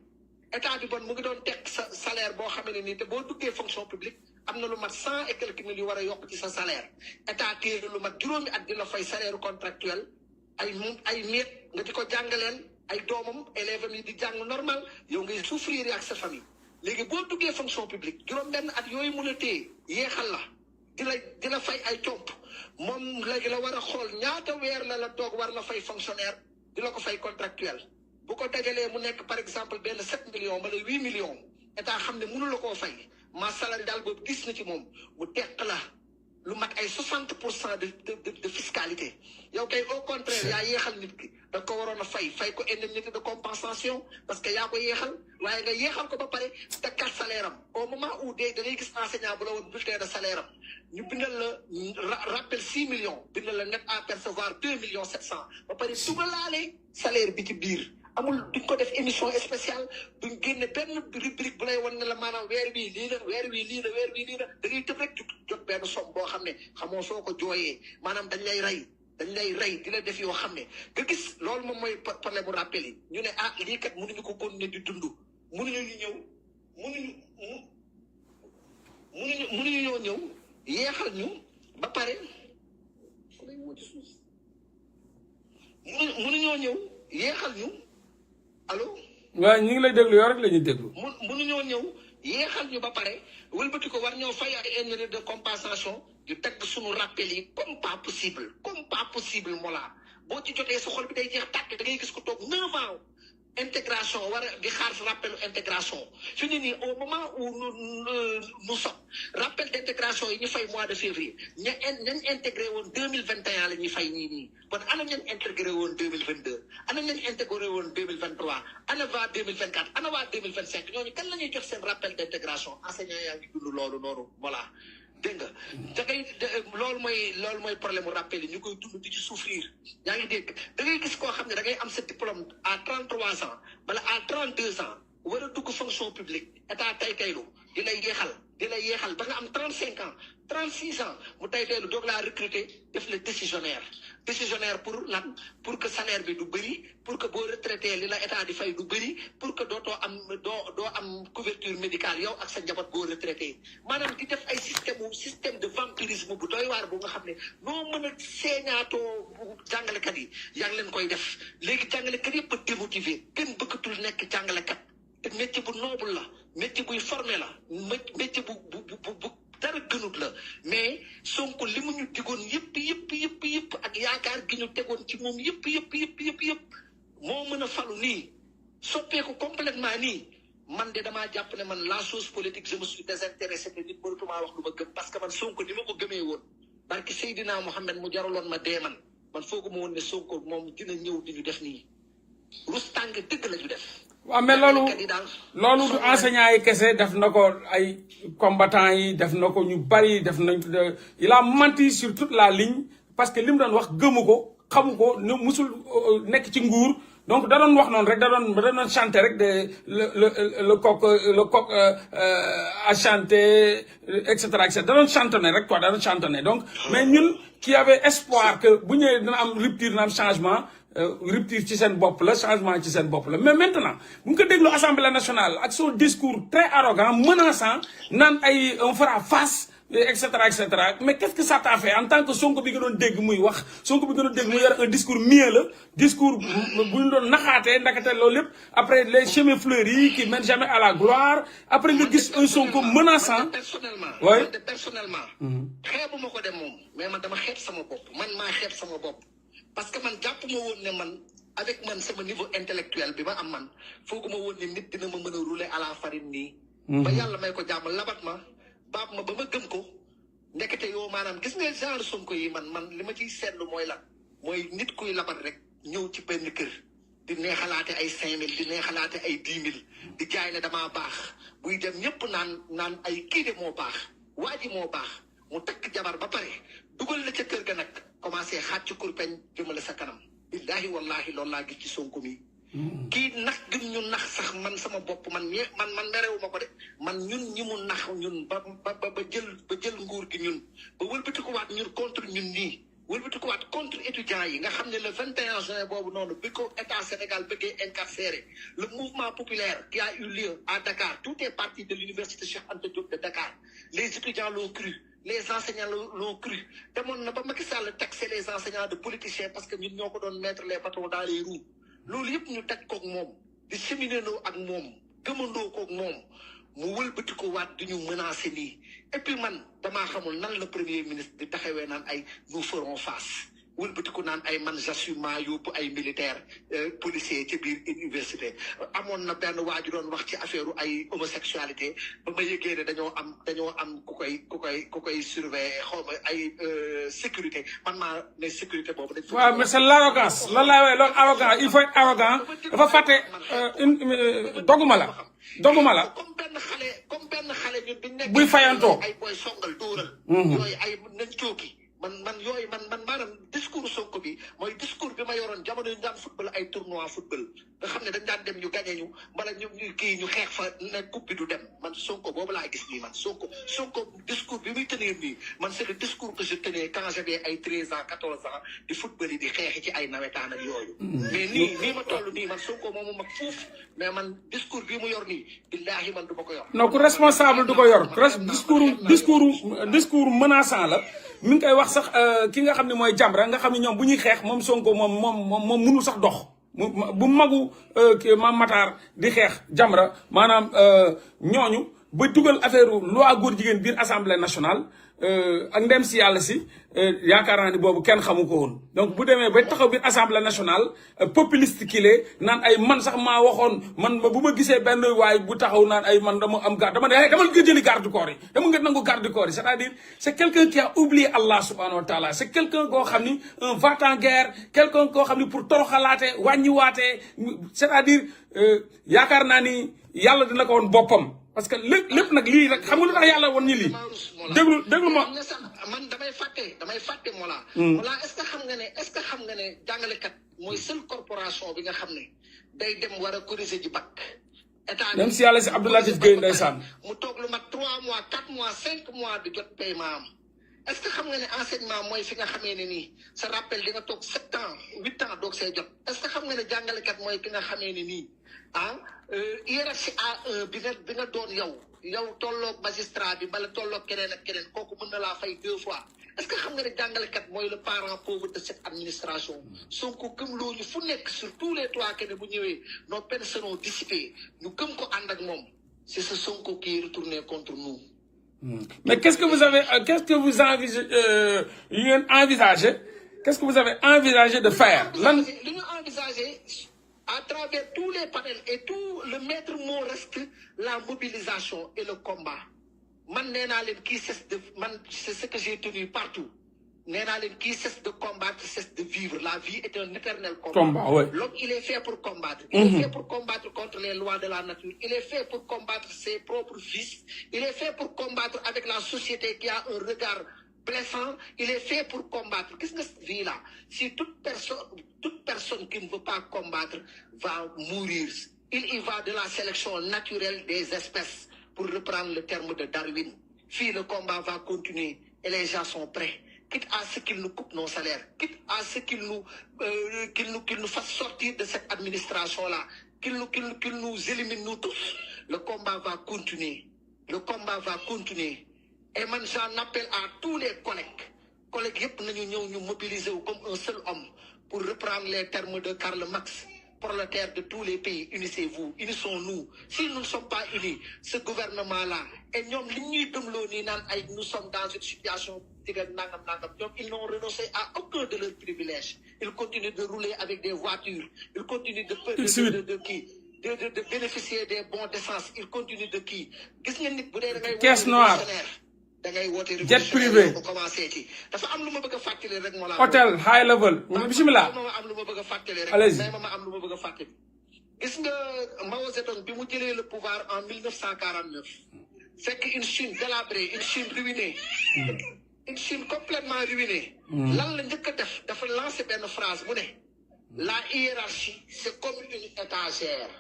B: état bi bon mu ngi doon teg sa salaire boo xam ne nii te boo duggee fonction publique am na lu mat 100 et quelques mille yu war a yokk ci sa salaire état téye lu mat juróomi at di la fay salaire contractuel ay neet nga di ko jàngaleen ay doomam élèves yi di jàng normal yow ngay souffrir ak sa famille léegi boo duggee fonction publique juróom-benn at yooyu mun a téye yeexal la di la fay ay comp moom léegi la war a xool ñaata weer la toog war la fay fonctionnaire di la ko fay contractuel bu ko dajalee mu nekk par exemple benn 7 millions wala 8 millions état xam ne mënu la koo fay ma salaire daal boobu gis na ci moom mu teq la lu mat ay 60% de fiscalité yow kay au contraire yaa yeexal nit ki da ko waroon a fay ko indemnité de compensation parce que yaa ko yeexal waaye nga yeexal ko ba pare tekkaat salaire am au moment où da ngay gis enseignant bu la woon bulletin de salaire am ñu bindal la rappel 6 millions bindal la net à percevoir 2 millions 700 ba pare dugalaale salaire bi ci biir amul duñ ko def émission spéciale duñ génne benn rubrique bu lay wan ne la maanaam weer bii lii la weer bii lii la da ngay tëb rek jot benn somme boo xam ne xamoo soo ko jooyee maanaam dañ lay rey di la def yoo xam ne nga gis loolu moom mooy problème bu rappel yi ñu ne lii kat mënuñu ko continuer di dund mënuñu ñëw yeexal ñu ba pare mënuñoo ñëw yeexal ñu allo.
A: waaw ñu ngi lay déglu yow rek la ñuy déglu.
B: mënuñoo ñëw yeexal ñu ba pare wëlbati ko war ñoo fay ay indemnité de compensation yu teg suñu rappel yi comme pas possible Mollah boo ci jotee sa xol bi day jeex tàkk da ngay gis ko toog 9 ans intégration war a di xaar rappelu intégration fi ñu nii au moment où nous sommes rappel d' intégration yi ñu fay mois de février ñañ intégré woon 2021 la ñuy fay nii kon ana ñañ intégré woon 2022 ana ñañ intégré woon 2023 ana waa 2024 ana waa 2025 ñooñu kan la ñuy jox seen rappel d' intégration enseignant yaa ngi dund loolu noonu voilà dégg nga da ngay loolu mooy problème mu rappel yi ñu koy dund di ci souffrir yaa ngi dégg da ngay gis koo xam ne da ngay am sa diplôme à 33 ans wala à 32 ans war a dugg fonction publique état tay kaylu di lay yeexal ba nga am 35 ans 36 ans mu tay kaylu doog laa recruter def le décisionnaire pour lan pour que salaire bi du bëri pour que boo retraité li la état di fay du bëri pour que doo am couverture médicale yow ak sa njaboot boo retraité maanaam di def ay système de vampirisme bu doy waar bu nga xam ne noo mën a seeñaatoo jàngalekat yi yaa ngi leen koy def léegi jàngalekat yëpp a démotivé kenn bëggatul nekk jàngalekat te métier bu noble la métier buy formé la métier bu dara gënut la mais Sonko li mu ñu digoon yëpp ak yaakaar gi ñu tegoon ci moom yëpp moo mën a falu nii soppeeku complètement nii man de damaa jàpp ne man la chose politique je me suis désintéressé te nit mënatumaa wax lu ma gëm parce que man Sonko ni ma ko gëmee woon barki Seydina Mohamed mu jaraloon ma dee man foogu ma woon ne Sonko moom dina ñëw di ñu def nii rus tàng dëgg la ñu def.
A: waaw mais loolu du enseignant yi kese def na ko ay combattants yi def na ko ñu bari def nañ il a menti sur toute la ligne parce que li mu doon wax gëmu ko xamu ko ne musul nekk ci nguur donc da doon wax noonu rek da doon chanter rek de le coq a chanté et cetera da doon chantonné rek quoi da doon chantonné donc mais ñun qui avait espoir que bu ñëwee dina am rupture dina am changement rupture ci seen bopp la changement ci seen bopp la mais maintenant bu nga ko déglu Assemblée nationale ak son discours très arrogant menaçant naan ay on fera face et cetera mais qu'est-ce que ça t'a fait en tant que Sonko bi nga doon dégg muy wax Sonko bi nga doon dégg muy yor un discours mielleux discours bu ñu doon naxaatee ndakate loolu lépp après les chemins fleuris qui mènent jamais à la gloire après nga gis un Sonko menaçant.
B: personnellement xeebuma ko dem moom mais man dama xeeb sama bopp man maa xeeb sama bopp parce que man jàpp ma woon ne man avec man sama niveau intellectuel bi ma am man fooguma woon ne nit dina ma mën a rouler à la farine nii ba yàlla may ko jàmm labat ma baab ma ba ma gëm ko ndekete yoo maanaam gis nga genre Sonko yi man li ma ciy seetlu mooy lan mooy nit kuy labat rek ñëw ci benn kër di neexalaate ay 5000 di neexalaate ay 10 000 di jaay ne damaa baax buy dem ñëpp naan ay kii de moo baax waa ji moo baax mu takk jabar ba pare dugal la ca kër ga nag commencé xaat ci kurpeñ jëmale sa kanam billahi wallahi loolu laa gis ci Sonko mi kii nax gëm ñu nax sax man sama bopp man merewu ma ko de man ñun ñi mu nax ñun ba jël nguur gi ñun ba wëlbati ko waat ñun contre ñun nii wëlbati ko waat contre étudiants yi nga xam ne le 21 juin boobu noonu bi ko état Sénégal bëggee incarcéré le mouvement populaire qui a eu lieu à Dakar tout est parti de l'université Cheikh Anta Diop de Dakar les étudiants l'ont cru les enseignants l'ont cru demoon na ba Macky Sall taxé les enseignants de politiciens parce que ñun ñoo ko doon mettre les bâtons dans les roues loolu yëpp ñu teg koog moom di séminénoo ak moom gëmandoo koog moom mu wëlbati ko waat di ñu menacer nii et puis man damaa xamul nan la premier ministre di taxawee naan ay nous ferons face wëlbati ko naan ay man j'assume yóbbu ay militaires policiers ci biir université amoon na benn waa ju doon wax ci affaire ay homosexualité ba ma yëgee ne dañoo am ku koy surveiller xaw ma ay sécurité man maa ne sécurité boobu.
A: waaw mais c'est l'arrogance loolu laa loolu arrogant il faut être arrogant dafa fàtte doguma la.
B: comme benn xale ñun biñ nekk
A: buy fayantoo
B: ay booy songal dóoral yooyu ay nañ cooki man yooyu man maanaam discours Sonko bi mooy discours bi ma yoroon jamono ñu daan football ay tournoi football nga xam ne dañ daan dem ñu gagné ñu mbala ñu kii ñu xeex fa ne coupe bi du dem man Sonko boobu laa gis nii man Sonko discours bi muy tenir nii man c'est le discours que je tenais quand j'avais ay 13 ans 14 ans di football yi di xeexi ci ay nawetaan ak yooyu mais nii ma toll nii man Sonko moomu mag fuuf mais man discours bi mu yor nii billaahi man du ma ko yor
A: non ku responsable du ko yor discours menaçant la mi ngi koy wax sax ki nga xam ne mooy Jamra nga xam ne ñoom bu ñuy xeex moom Sonko moom mënul sax dox bu magu Mame Matar di xeex Jamra maanaam ñooñu ba dugal affaire loi góor jigéen biir assemblée nationale ak ndem si yàlla si yaakaar naa ni boobu kenn xamu ko woon donc bu demee ba taxaw biir assemblée nationale populiste kile naan ay man sax maa waxoon man bu ma gisee benn waay bu taxaw naan ay man dama am garde dama ne dama nga jëli garde corps yi dama nga nangu garde corps yi c'est-à-dire c'est quelqu'un qui a oublié Allah subhanahu wa taala c'est quelqu'un koo xam ni un va-t-en-guerre quelqu'un koo xam ni pour toroxalaate wàññiwaatee c'est-à-dire yaakaar naa ni yàlla dina ko woon boppam parce que lépp nag lii rek xam nga lu tax yàlla woon ñi lii déglu ma
B: man damay fàtte Mollah Mollah est-ce que xam nga ne jàngalekat mooy seule corporation bi nga xam ne day dem war a corriger ji bac état
A: même si yàlla si Abdou Latif Gueye ndeysaan
B: mu toog lu mat 3 mois 4 mois 5 mois di jot paiement am est-ce que xam nga ne enseignement mooy fi nga xamee ne nii sa rappel di nga toog 7 ans 8 ans doog see jot est-ce que xam nga ne jàngalekat mooy ki nga xamee ne nii hiérarchie A1 bi nga doon yow tolloog magistrat bi bala tolloog keneen ak keneen kooku mën na laa fay 2 fois est-ce que xam nga ne jàngalekat mooy le parent pauvre de cette administration Sonko gëm loolu fu nekk sur tous les toits que ne bu ñëwee nos peines seront dissipées ñu gëm ko ànd ak moom c'est ce Sonko qui est retourné contre nous.
A: Mais qu'est-ce que vous envisagé de faire lan
B: li ñu envisagé à travers tous les panels et tout le maître mot reste la mobilisation et le combat man nee naa leen kii cesse de man c'est ce que j'ai tenu partout nee naa leen kii cesse de combattre cesse de vivre la vie est un éternel combat.
A: Ouais.
B: L'homme il est fait pour combattre. Il est fait pour combattre contre les lois de la nature. Il est fait pour combattre ses propres vices. Il est fait pour combattre avec la société qui a un regard blessant. Il est fait pour combattre. Qu'est-ce que cette vie-là? Si toute personne qui ne veut pas combattre va mourir. Il y va de la sélection naturelle des espèces, pour reprendre le terme de Darwin. Puis le combat va continuer et les gens sont prêts. Quitte à ce qu'ils nous coupent nos salaires, quitte à ce qu'ils nous fassent sortir de cette administration-là, qu'ils nous éliminent nous tous, le combat va continuer. Le combat va continuer. Et man, j'en appelle à tous les collègues yëpp nañu ñëw ñu mobiliser wu comme un seul homme pour reprendre les termes de Karl Marx. Prolétaires de tous les pays, unissez-vous, unissons-nous. Si nous ne sommes pas unis, ce gouvernement-là, et nous sommes dans une situation, ils n'ont renoncé à aucun de leurs privilèges. Ils continuent de rouler avec des voitures. Ils continuent de bénéficier des bons d'essence. Ils continuent de qui?
A: Caisse noire. Jet privé. Hôtel high level. Bismillah. Allez-y.
B: Gis nga Mao Zedong bi mu jëlee le pouvoir en 1949 c'est qu'une Chine délabrée, une Chine ruinée, une Chine complètement ruinée. Lan la njëkk a def dafa lancer benn phrase bu ne la hiérarchie c'est comme une étagère.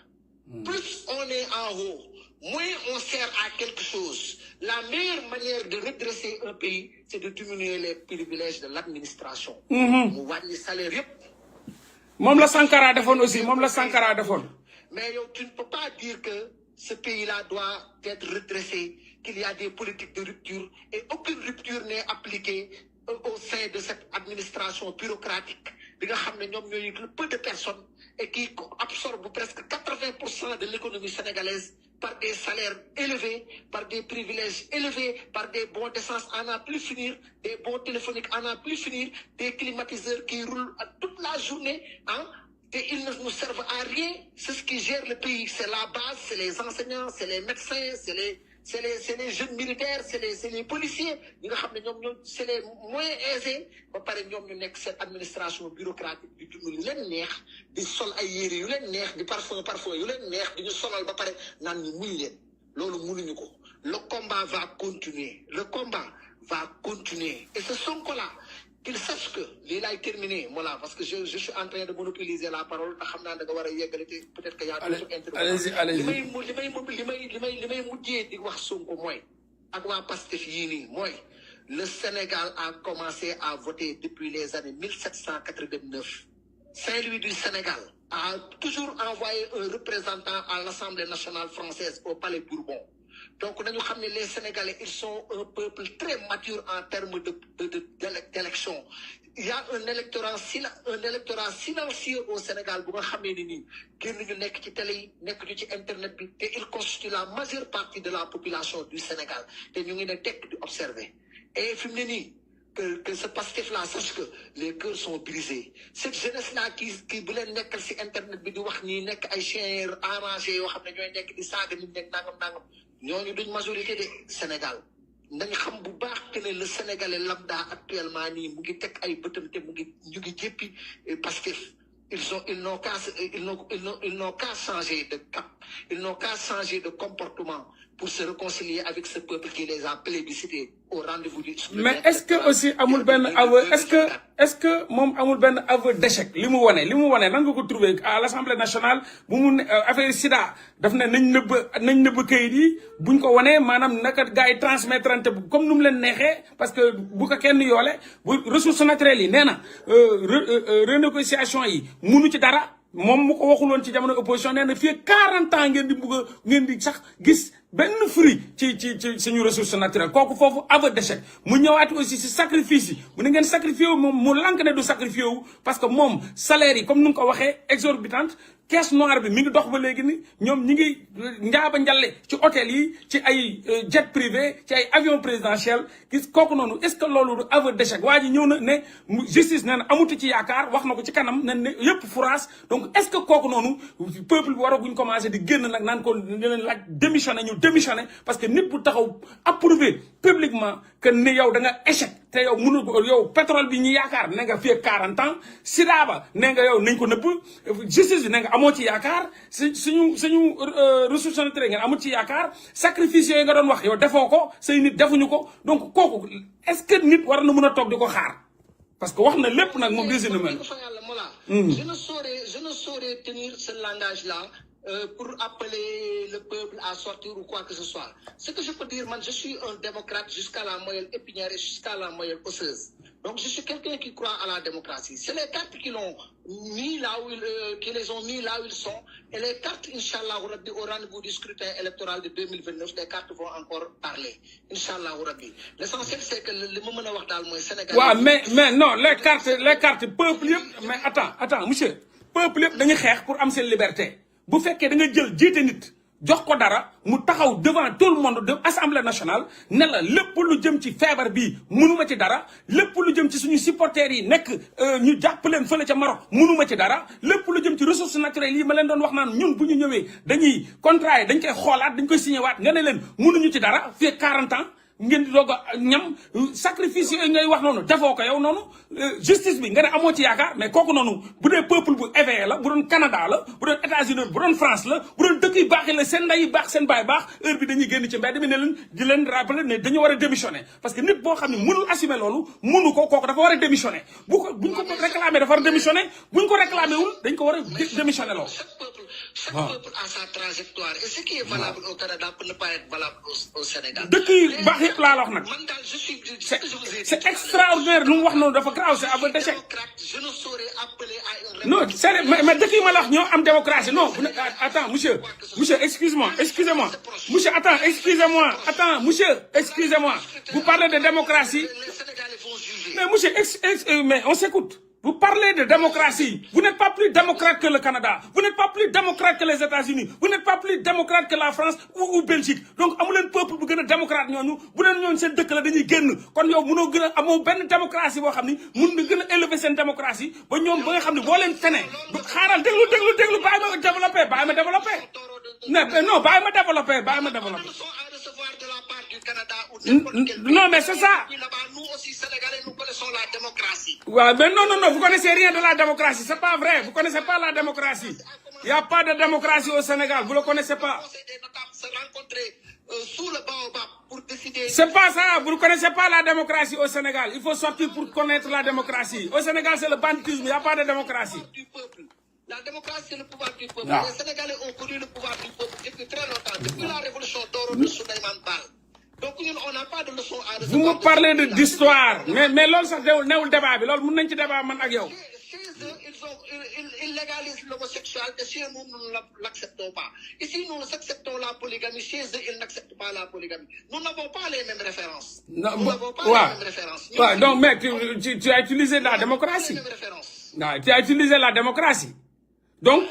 B: Plus on est en haut, moins on sert à quelque chose. La meilleure manière de redresser un pays, c'est de diminuer les privilèges de l'administration. Mu wàññi salaire yëpp.
A: Moom la Sankara defoon aussi, moom la Sankara defoon.
B: Mais yow, tu ne peux pas dire que ce pays-là doit être redressé, qu'il y a des politiques de rupture, et aucune rupture n'est appliquée au sein de cette administration bureaucratique. Bi nga xam ne ñoom ñooy peu de personnes et qui absorbent presque 80% de l'économie sénégalaise par des salaires élevés, par des privilèges élevés, par des bons d'essence à n'en plus finir, des bons téléphoniques à n'en plus finir, des climatiseurs qui roulent toute la journée, et ils ne nous servent à rien. C'est ce qui gère le pays. C'est la base, c'est les enseignants, c'est les médecins, c'est les jeunes militaires, c'est les policiers. C'est les moins aisés. Cette administration bureaucratique du tout lu leen neex di sol ay yére yu leen neex di parfum yu leen neex di ñu solal ba pare naan ñu muñ leen loolu mënuñu ko. Le combat va continuer. Le combat va continuer. Et ce Sonko-là, qu'il sache que lii laay terminer voilà parce que je suis en train de monopoliser la parole te xam naa da nga war a yeggale te peut-être que y a d'autres intervenants. li may mujjee di wax Sonko mooy ak waa Pastef yii nii mooy le Sénégal a commencé à voter depuis les années 1789. Saint-Louis du Sénégal a toujours envoyé un représentant à l'Assemblée nationale française au Palais Bourbon. Donc, nous savons que les Sénégalais, ils sont un peuple très mature en termes d'élection. Il y a un électorat silencieux au Sénégal. Vous savez que nous sommes sur télé, nous sommes sur Internet, et ils constituent la majeure partie de la population du Sénégal. Et nous sommes observer. Et que ce Pastef-là sache que les cœurs sont brisés. Cette jeunesse-là qui voulait nekk sur Internet, bi di wax ñi nekk ay chiens arrangés yoo xam ne ñooy nekk di saaga nit nekk nangam. ñooñu duñ majorité de Sénégal nañ xam bu baax que ne le Sénégalais lambda actuellement nii mu ngi teg ay bëtam te ñu ngi jéppi Pastef ils n'ont qu'à changer de cap, ils n'ont qu'à changer de comportement pour se réconcilier avec ce peuple qui les a plébiscités au rendez-vous du scrutin.
A: Mais est-ce que aussi amul ben aveu, est-ce que mom amul ben aveu d'échec limu woné nan nga ko trouver à l'Assemblée nationale bu mu affaire sida daf né nañ neub kayit yi buñ ko woné manam naka gaay transmettre comme num leen nexé parce que bu ko kenn yolé bu ressources naturelles yi néna renégociation yi munu ci dara mom mu ko waxul won ci jamono opposition néna fi 40 ans ngeen di sax gis ben fruit ci suñu ressources naturelles koku fofu aveu d'échec mu ñëwaat aussi ci sacrifice yi bu ngeen sacrifier mom mu lank né du sacrifier wu parce que mom salaire yi comme nu ko waxé exorbitante caisse noire bi mi ngi dox ba légui ni ñom ñi ngi njaaba njalle ci hôtel yi ci ay jet privé ci ay avion présidentiel gis koku nonu est-ce que lolu du aveu d'échec waji ñëw na né justice néna amutu ci yaakar wax nako ci kanam né yépp fouraas donc est-ce que koku nonu peuple bi waraguñ commencer di génn nak nan ko leen laaj démissionner ñu démissionner parce que nit bu taxaw approuver publiquement que ne yow da nga échec té yow mënu yow pétrole bi ñi yaakar né nga fi 40 ans sida ba né nga yow nañ ko neub justice bi né nga amo ci yaakar suñu ressources naturelles ngeen amu ci yaakar sacrifice yi nga doon wax yow defoko say nit defuñu ko donc koku est-ce que nit war na mëna tok diko xaar parce que wax na lepp nak mom désigné mel
B: je ne saurais tenir ce langage là pour appeler le peuple à sortir ou quoi que ce soit. Ce que je peux dire, man, je suis un démocrate jusqu'à la moelle épinière et jusqu'à la moelle osseuse. Donc je suis quelqu'un qui croit à la démocratie. C'est les cartes qui l'ont mis là où qui les ont mis là où ils sont. Et les cartes, Inch'Allah, au rendez-vous du scrutin électoral de 2029, les cartes vont encore parler. Inch'Allah, l'essentiel, c'est que le moment où on est Sénégal.
A: Ouais, mais non, les cartes, peuple, mais attends, monsieur, peuple, dañuy xex pour am sen liberté. Bu fekkee da nga jël jiite nit jox ko dara mu taxaw devant tout le monde de Assemblée nationale ne la lépp lu jëm ci feebar bi mënuma ci dara lépp lu jëm ci suñu supporters yi nekk ñu jàpp leen fële ca Maroc mënuma ci dara lépp lu jëm ci ressources naturelles yi ma leen doon wax naan ñun bu ñu ñëwee dañuy contrat yi dañ koy xoolaat dañ koy signé waat nga ne leen mënuñu ci dara fii 40 ans ngeen di doog a ñam sacrifice yooyu ngay wax noonu defoo ko yow noonu justice bi nga ne amoo ci yaakaar mais kooku noonu bu dee peuple bu éveillé la bu doon Canada la bu doon États-Unis bu doon France la bu doon dëkk yu baax yi la seen nday yu baax seen baay baax heure bi dañuy génn ci mbedd mi ne leen di leen rappeler ne dañu war a démissionner parce que nit boo xam ne mënul assumer loolu mënu ko kooku dafa war a démissionner buñ ko réclamer dafa war a démissionner buñ ko réclamer wul dañ ko war a démissionner loolu.
B: Chaque peuple a sa trajectoire et ce qui est valable au Canada peut ne pas être valable au Sénégal.
A: dëkk yu baax yëpp laa la wax nag. C'est extraordinaire lu mu wax noonu dafa grave c'est aveu d'échec.
B: Je ne saurais appeler à une
A: non c'est mais dëkk yi ma la wax ñoo am démocratie non attends monsieur excusez-moi monsieur attends excusez-moi vous parlez de démocratie mais monsieur mais on s'écoute. Vous parlez de démocratie. Vous n'êtes pas plus démocrate que le Canada. Vous n'êtes pas plus démocrate que les États-Unis. Vous n'êtes pas plus démocrate que la France ou Belgique. Donc, amu leen peuple bu gën a démocrate ñooñu bu leen ñooñu seen dëkk la dañuy génn kon yow mënoo gën a amoo benn démocratie boo xam ni mun na gën a élever seen démocratie ba ñoom ba nga xam ne boo leen tene xaaral déglu bàyyi ma développé non bàyyi ma développé. Non, mais c'est ça.
B: Nous aussi, Sénégalais, nous connaissons la démocratie.
A: Ouais, mais non, vous connaissez rien de la démocratie. C'est pas vrai. Vous connaissez pas la démocratie. Il n'y a pas de démocratie au Sénégal. Vous le connaissez pas. C'est pas ça. Vous ne connaissez pas la démocratie au Sénégal. Il faut sortir pour connaître la démocratie. Au Sénégal, c'est le banditisme. Il n'y a pas de démocratie.
B: La démocratie, c'est le pouvoir du peuple.
A: Non.
B: Les Sénégalais ont connu le pouvoir du peuple depuis très longtemps. Depuis la révolution d'or de Souleymane Baal. Donc, on n'a pas de leçon à recevoir.
A: Vous me parlez d'histoire. Mais l'autre, ça n'est le débat. L'autre, nous n'avons pas débat avec vous.
B: Chez eux, ils légalisent l'homosexualité. Chez nous, nous ne l'acceptons pas. Ici, nous acceptons la polygamie. Chez eux, ils n'acceptent pas la polygamie. Nous n'avons pas les mêmes références.
A: Non,
B: nous n'avons pas les mêmes références.
A: Ouais, donc, mec, tu as utilisé la démocratie. Non, tu as utilisé la démocratie. Donc,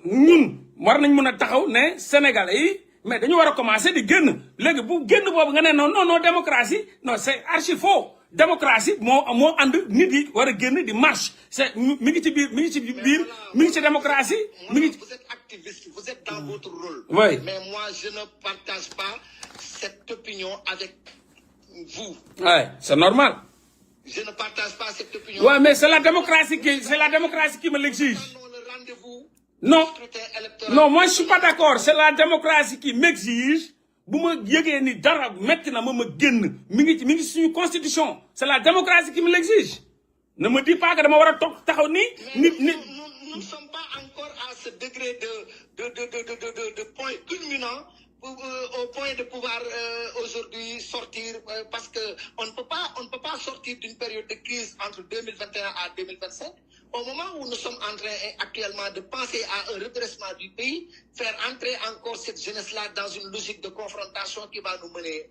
A: nous, nous, Sénégalais, mais dañu wara commencer di génn légui bu génn bobu nga né non démocratie non c'est archi faux démocratie mo and nit yi wara génn di marche c'est mi ngi ci biir mi ngi ci démocratie mi ngi
B: vous êtes activiste vous êtes dans votre rôle
A: oui.
B: Mais moi je ne partage pas cette opinion avec vous
A: ouais c'est normal
B: Je ne partage pas cette opinion.
A: Ouais, mais c'est la démocratie qui me l'exige. Non, non, moi je suis pas d'accord. C'est la démocratie qui m'exige. Ni dara metti na ma génn mi ngi suñu constitution. C'est la démocratie qui me l'exige. Ne me dis pas que dama wara tok taxaw ni nit
B: nous ne sommes pas encore à ce degré de point culminant au point de pouvoir aujourd'hui sortir parce que on ne peut pas sortir d'une période de crise entre 2021 à 2025. Au moment où nous sommes en train actuellement de penser à un redressement du pays, faire entrer encore cette jeunesse-là dans une logique de confrontation qui va nous mener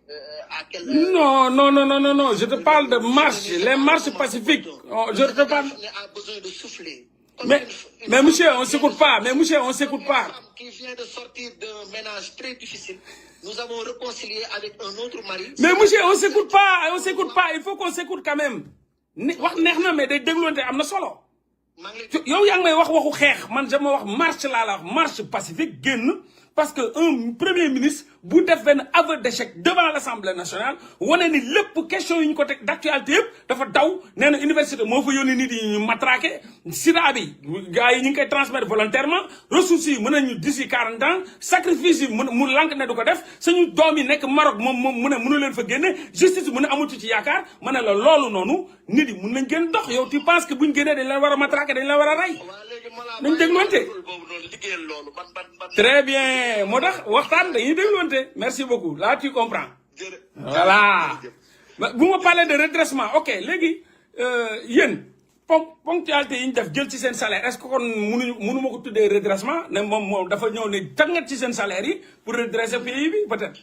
B: à quel...
A: Non, je te parle de marche, les marches pacifiques. Je te parle...
B: a besoin de souffler.
A: Mais monsieur, on s'écoute pas. Mais monsieur, on s'écoute pas.
B: Une femme qui vient de sortir d'un ménage très difficile, nous avons réconcilié avec un autre mari.
A: Mais monsieur, on s'écoute pas. Il faut qu'on s'écoute quand même. Wax neex na mais day dégluwante am na solo. Yow yaa ngi may wax waxu xeex man dama wax marche laa la wax marche pacifique génn parce que un premier ministre bu def benn aveu d'échec devant l'Assemblée nationale wane ni lépp question yi ñu ko teg d'actualité yëpp dafa daw nee na université moo fa yónni nit yi ñu matraqué sida bi gars yi ñu ngi koy transmettre volontairement ressources yi mën nañu d'ici 40 ans sacrifice yi mu lank ne du ko def suñu doom yi nekk Maroc moom mu ne mënu leen fa génne justice mu ne amatu ci yaakaar ma ne la loolu noonu nit yi mën nañ gën dox yow tu penses que buñ génnee dañ la war a matraqué dañ la war a rey nañ dégluwante très bien moo tax waxtaan dañuy dégluwante merci beaucoup là tu comprends voilà bu ma parler de redressement ok léegi yéen ponctualité yi ñu def jël ci seen salaire est-ce que kon mënu ma ko tuddee redressement ne moom dafa ñëw ne tàngat ci seen salaire yi pour redresser pays bi peut-être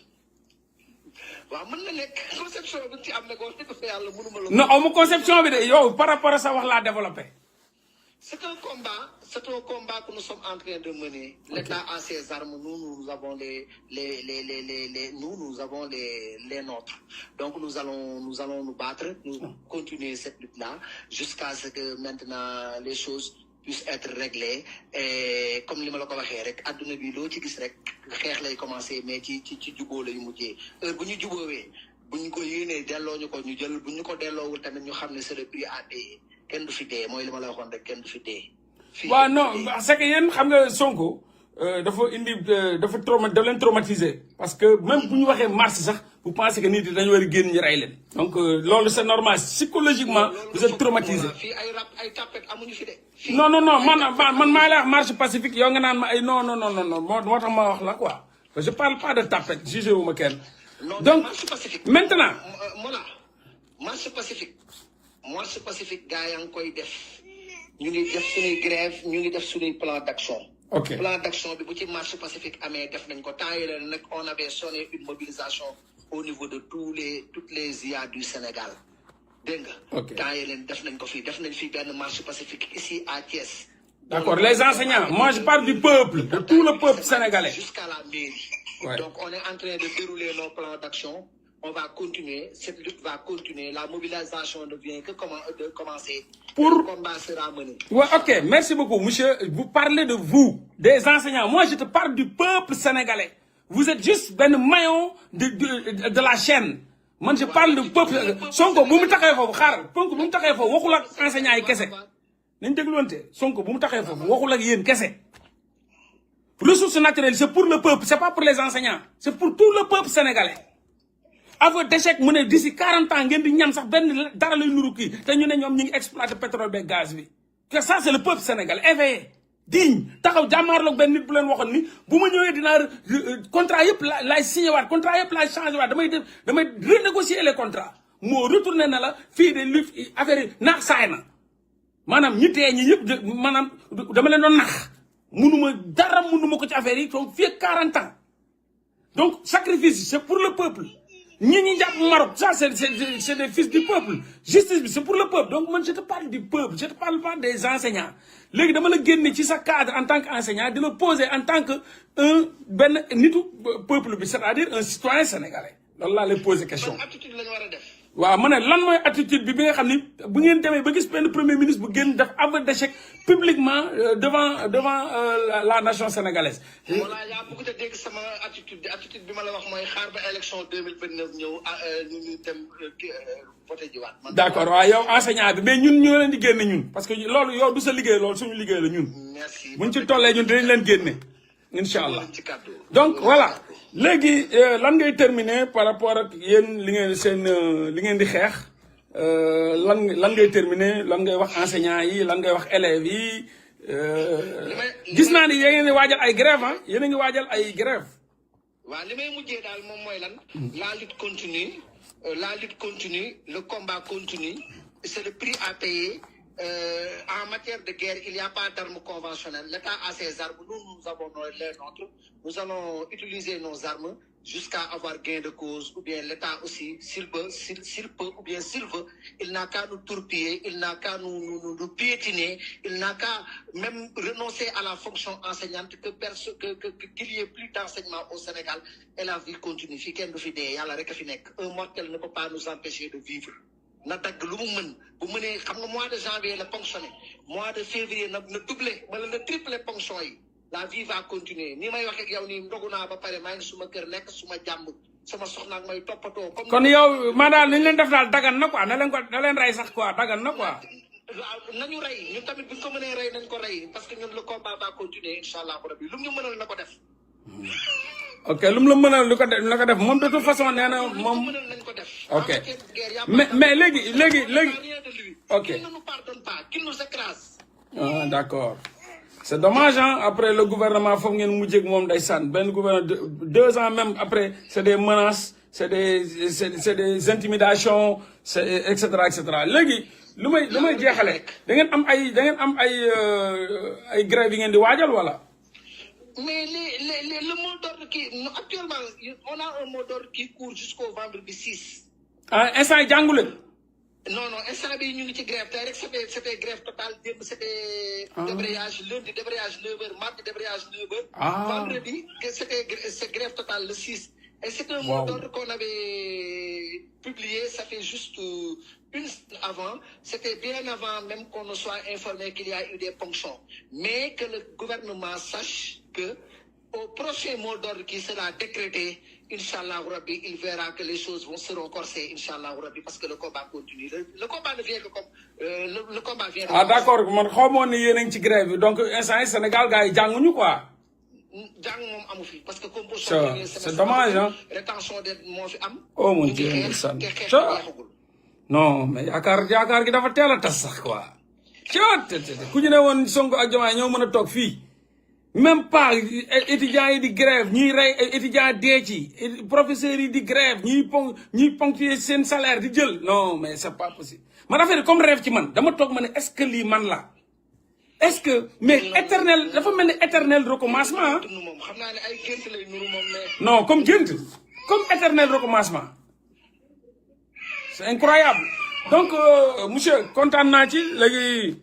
B: waaw mën na nekk conception bi ci am ne ko wax dëgg yàlla mënuma la.
A: non amu conception bi de yow par rapport à sa wax laa développé.
B: C'est un combat que nous sommes en train de mener. Okay. L'État a ses armes, nous avons nous avons les nôtres. Donc nous allons nous battre, nous continuer cette lutte-là jusqu'à ce que maintenant les choses puissent être réglées. Et comme li ma la ko waxee rek adduna bi loo ci gis rek xeex lay commencer mais ci jubóo lay mujjee heure bu ñu jubóowee bu ñu ko yéenee delloo ñu ko ñu jël bu ñu ko delloowul tamit ñu xam ne c'est le prix à payer. Kenn du fi dee mooy li ma la waxoon rek kenn du fi dee.
A: waaw non c'est que yéen xam nga Sonko dafa indi dafa leen traumatiser parce que même bu ñu waxee marche sax vous pensez que nit yi dañu war a génn ñu rey leen. donc loolu c'est normal psychologiquement vous êtes traumatisé.
B: fii ay tapet amuñu fi de.
A: non man maa lay wax marche pacifique yow nga naan ma ay non moo tax ma wax la quoi je parle pas de tapet jugé wu ma kenn. donc maintenant.
B: marche pacifique gars yaa ngi koy def ñu ngi def suñuy grève ñu ngi def suñuy plan d'action.
A: ok
B: plan d'action bi bu ci marche pacifique amee def nañ ko temps yii leen nag on avait sonné une mobilisation au niveau de toutes les IA du Sénégal dégg nga.
A: ok
B: temps yii leen def nañ ko fii def nañ fii benn marche pacifique ici à Thiès.
A: d'accord les enseignants moi je parle du peuple de tout le peuple sénégalais.
B: jusqu'à la mairie.
A: Ouais.
B: Donc on est en train de dérouler nos plans d'action. On va continuer, cette lutte va continuer, la mobilisation ne vient que de commencer. Le combat sera mené.
A: Ouais, ok, merci beaucoup, monsieur. Vous parlez de vous, des enseignants. Moi, je te parle du peuple sénégalais. Vous êtes juste ben maillon de la chaîne. Moi, je parle du peuple. Sonko, vous me taquez fort, xaar. Sonko, vous me taquez fort. Waxul ak enseignants yi kese. Nañ dégluwante. Sonko, vous me taquez fort. Waxul ak yéen kese. Ressources naturelles, c'est pour le peuple, c'est pas pour les enseignants. C'est pour tout le peuple sénégalais. Aveu d'échec mu ne d'ici 40 ans ngeen di ñam sax benn dara lay nuru kii te ñu ne ñoom ñu ngi exploiter pétrole beeg gaz bi que ça c'est le peuple sénégalais éveillé digne taxaw jàmmaarloog benn nit bu leen waxoon ni bu ma ñëwee dinaa contrat yëpp laay signé waat contrat yëpp laay changé waat damay renégocier les contrats moo retourné na la fii de li affaire yi naax saay na maanaam ñi tee ñi yëpp maanaam dama leen doon nax mënuma ko ci affaire yi donc fii 40 ans donc sacrifice c'est pour le peuple. ñi jàpp Maroc ça c'est des fils du peuple justice bi c'est pour le peuple donc man je te parle du peuple je te parle pas des enseignants léegi dama la génne ci sa cadre en tant qu'enseignant di la poser en tant que benn nitu peuple bi c'est-à-dire un citoyen sénégalais loolu laa lay poser question.
B: ban attitude la ñu war a def.
A: waaw ma ne lan mooy attitude bi nga xam ni bu ngeen demee ba gis benn premier ministre bu génn def aveu d'échec publiquement devant la nation sénégalaise.
B: voilà yaa bëgg a dégg sama attitude bi ma la wax mooy xaar ba élection 2029 ñëw ñu dem voté ji waat.
A: d'accord waaw yow enseignant bi mais ñun ñoo leen di génne ñun parce que loolu yow du sa liggéey loolu suñu liggéey la ñun.
B: merci
A: buñ ci tollee ñun dinañ leen génne. incha allah donc voilà léegi lan ngay terminer par rapport ak yéen li ngeen seen li ngeen di xeex lan ngay terminer lan ngay wax enseignants yi lan ngay wax élèves yi gis naa ni yéen a ngi waajal ay grève ah yéen a ngi waajal ay grève.
B: waaw li may mujjee daal moom mooy lan. la lutte continue le combat continue c'est le prix à payer. En matière de guerre, il n'y a pas d'armes conventionnelles. L'État a ses armes, nous avons les nôtres. Nous allons utiliser nos armes jusqu'à avoir gain de cause. Ou bien l'État aussi, s'il peut, ou bien s'il veut, il n'a qu'à nous tourpiller, il n'a qu'à nous piétiner, il n'a qu'à même renoncer à la fonction enseignante, qu'il y ait plus d'enseignement au Sénégal et la vie continue. Un mortel ne peut pas nous empêcher de vivre. Na dagg lu mu mën bu mënee xam nga mois de janvier la ponctionné mois de février na doublé wala na triplé ponction yi la vie va continuer ni may wax ak yow nii ndogu naa ba pare maa ngi suma kër nekk suma jàmm sama soxna ak may toppatoo. comme
A: kon yow maa daal ni ñu leen def daal dagan na quoi na leen rey sax quoi dagan na quoi.
B: waaw nañu rey ñun tamit bu ñu ko mënee rey nañ ko rey parce que ñun le combat va continuer incha allah rabbi lu mu ñu mënal na ko def.
A: ok lu mu la mënal lu ko def moom de toute façon nee na moom. ok mais léegi. ok ah d'accord c'est dommage hein après le gouvernement foofu ngeen mujjee ak moom ndeysaan benn gouvernement 2 ans même après c'est des menaces c'est des intimidations c'est et cetera léegi lu may jeexale da ngeen am ay grève yi ngeen di waajal wala.
B: Mais le mot d'ordre actuellement, on a un mot d'ordre qui court jusqu'au vendredi 6.
A: Ah, instant yi jàngu leen.
B: Non, instant bi ñu ngi ci grève tey rek c'était grève totale démb c'était débrayage lundi débrayage 9h mardi débrayage 9h. Vendredi c'est grève totale le 6. Et c'est un mot d'ordre qu'on avait publié, ça fait juste une semaine avant. C'était bien avant même qu'on ne soit informé qu'il y a eu des ponctions. Mais que le gouvernement sache que au prochain mot d'ordre qui sera décrété, Inch'Allah Rabbi, il verra que les choses seront corsées, Inch'Allah Rabbi, parce que le combat continue. Le combat ne vient que comme... le combat vient... Ah
A: d'accord, man xamoon ni yéen a ngi ci grève donc instant yi Sénégal gars yi jànguñu quoi.
B: jàng moom amu fi parce que composition
A: c'est dommage hein.
B: Rétention d'aide moo fi am.
A: Oh mon Dieu ndeysaan non mais yaakaar gi dafa teel a tas sax quoi. ku ñu ne woon Sonko ak Diomaye ñoo mën a toog fii même pas étudiants yi di grève ñuy rey étudiants dee ci professeurs yi di grève ñuy ponctuer seen salaire di jël non mais c'est pas possible man affaire comme rêve ci man dama toog ma ne est-ce que lii man la est-ce que mais éternel dafa mel ni éternel recommencement
B: xam naa ne ay gént lay nuru moom mais
A: non comme gént comme éternel recommencement c'est incroyable donc monsieur kontaan naa ci léegi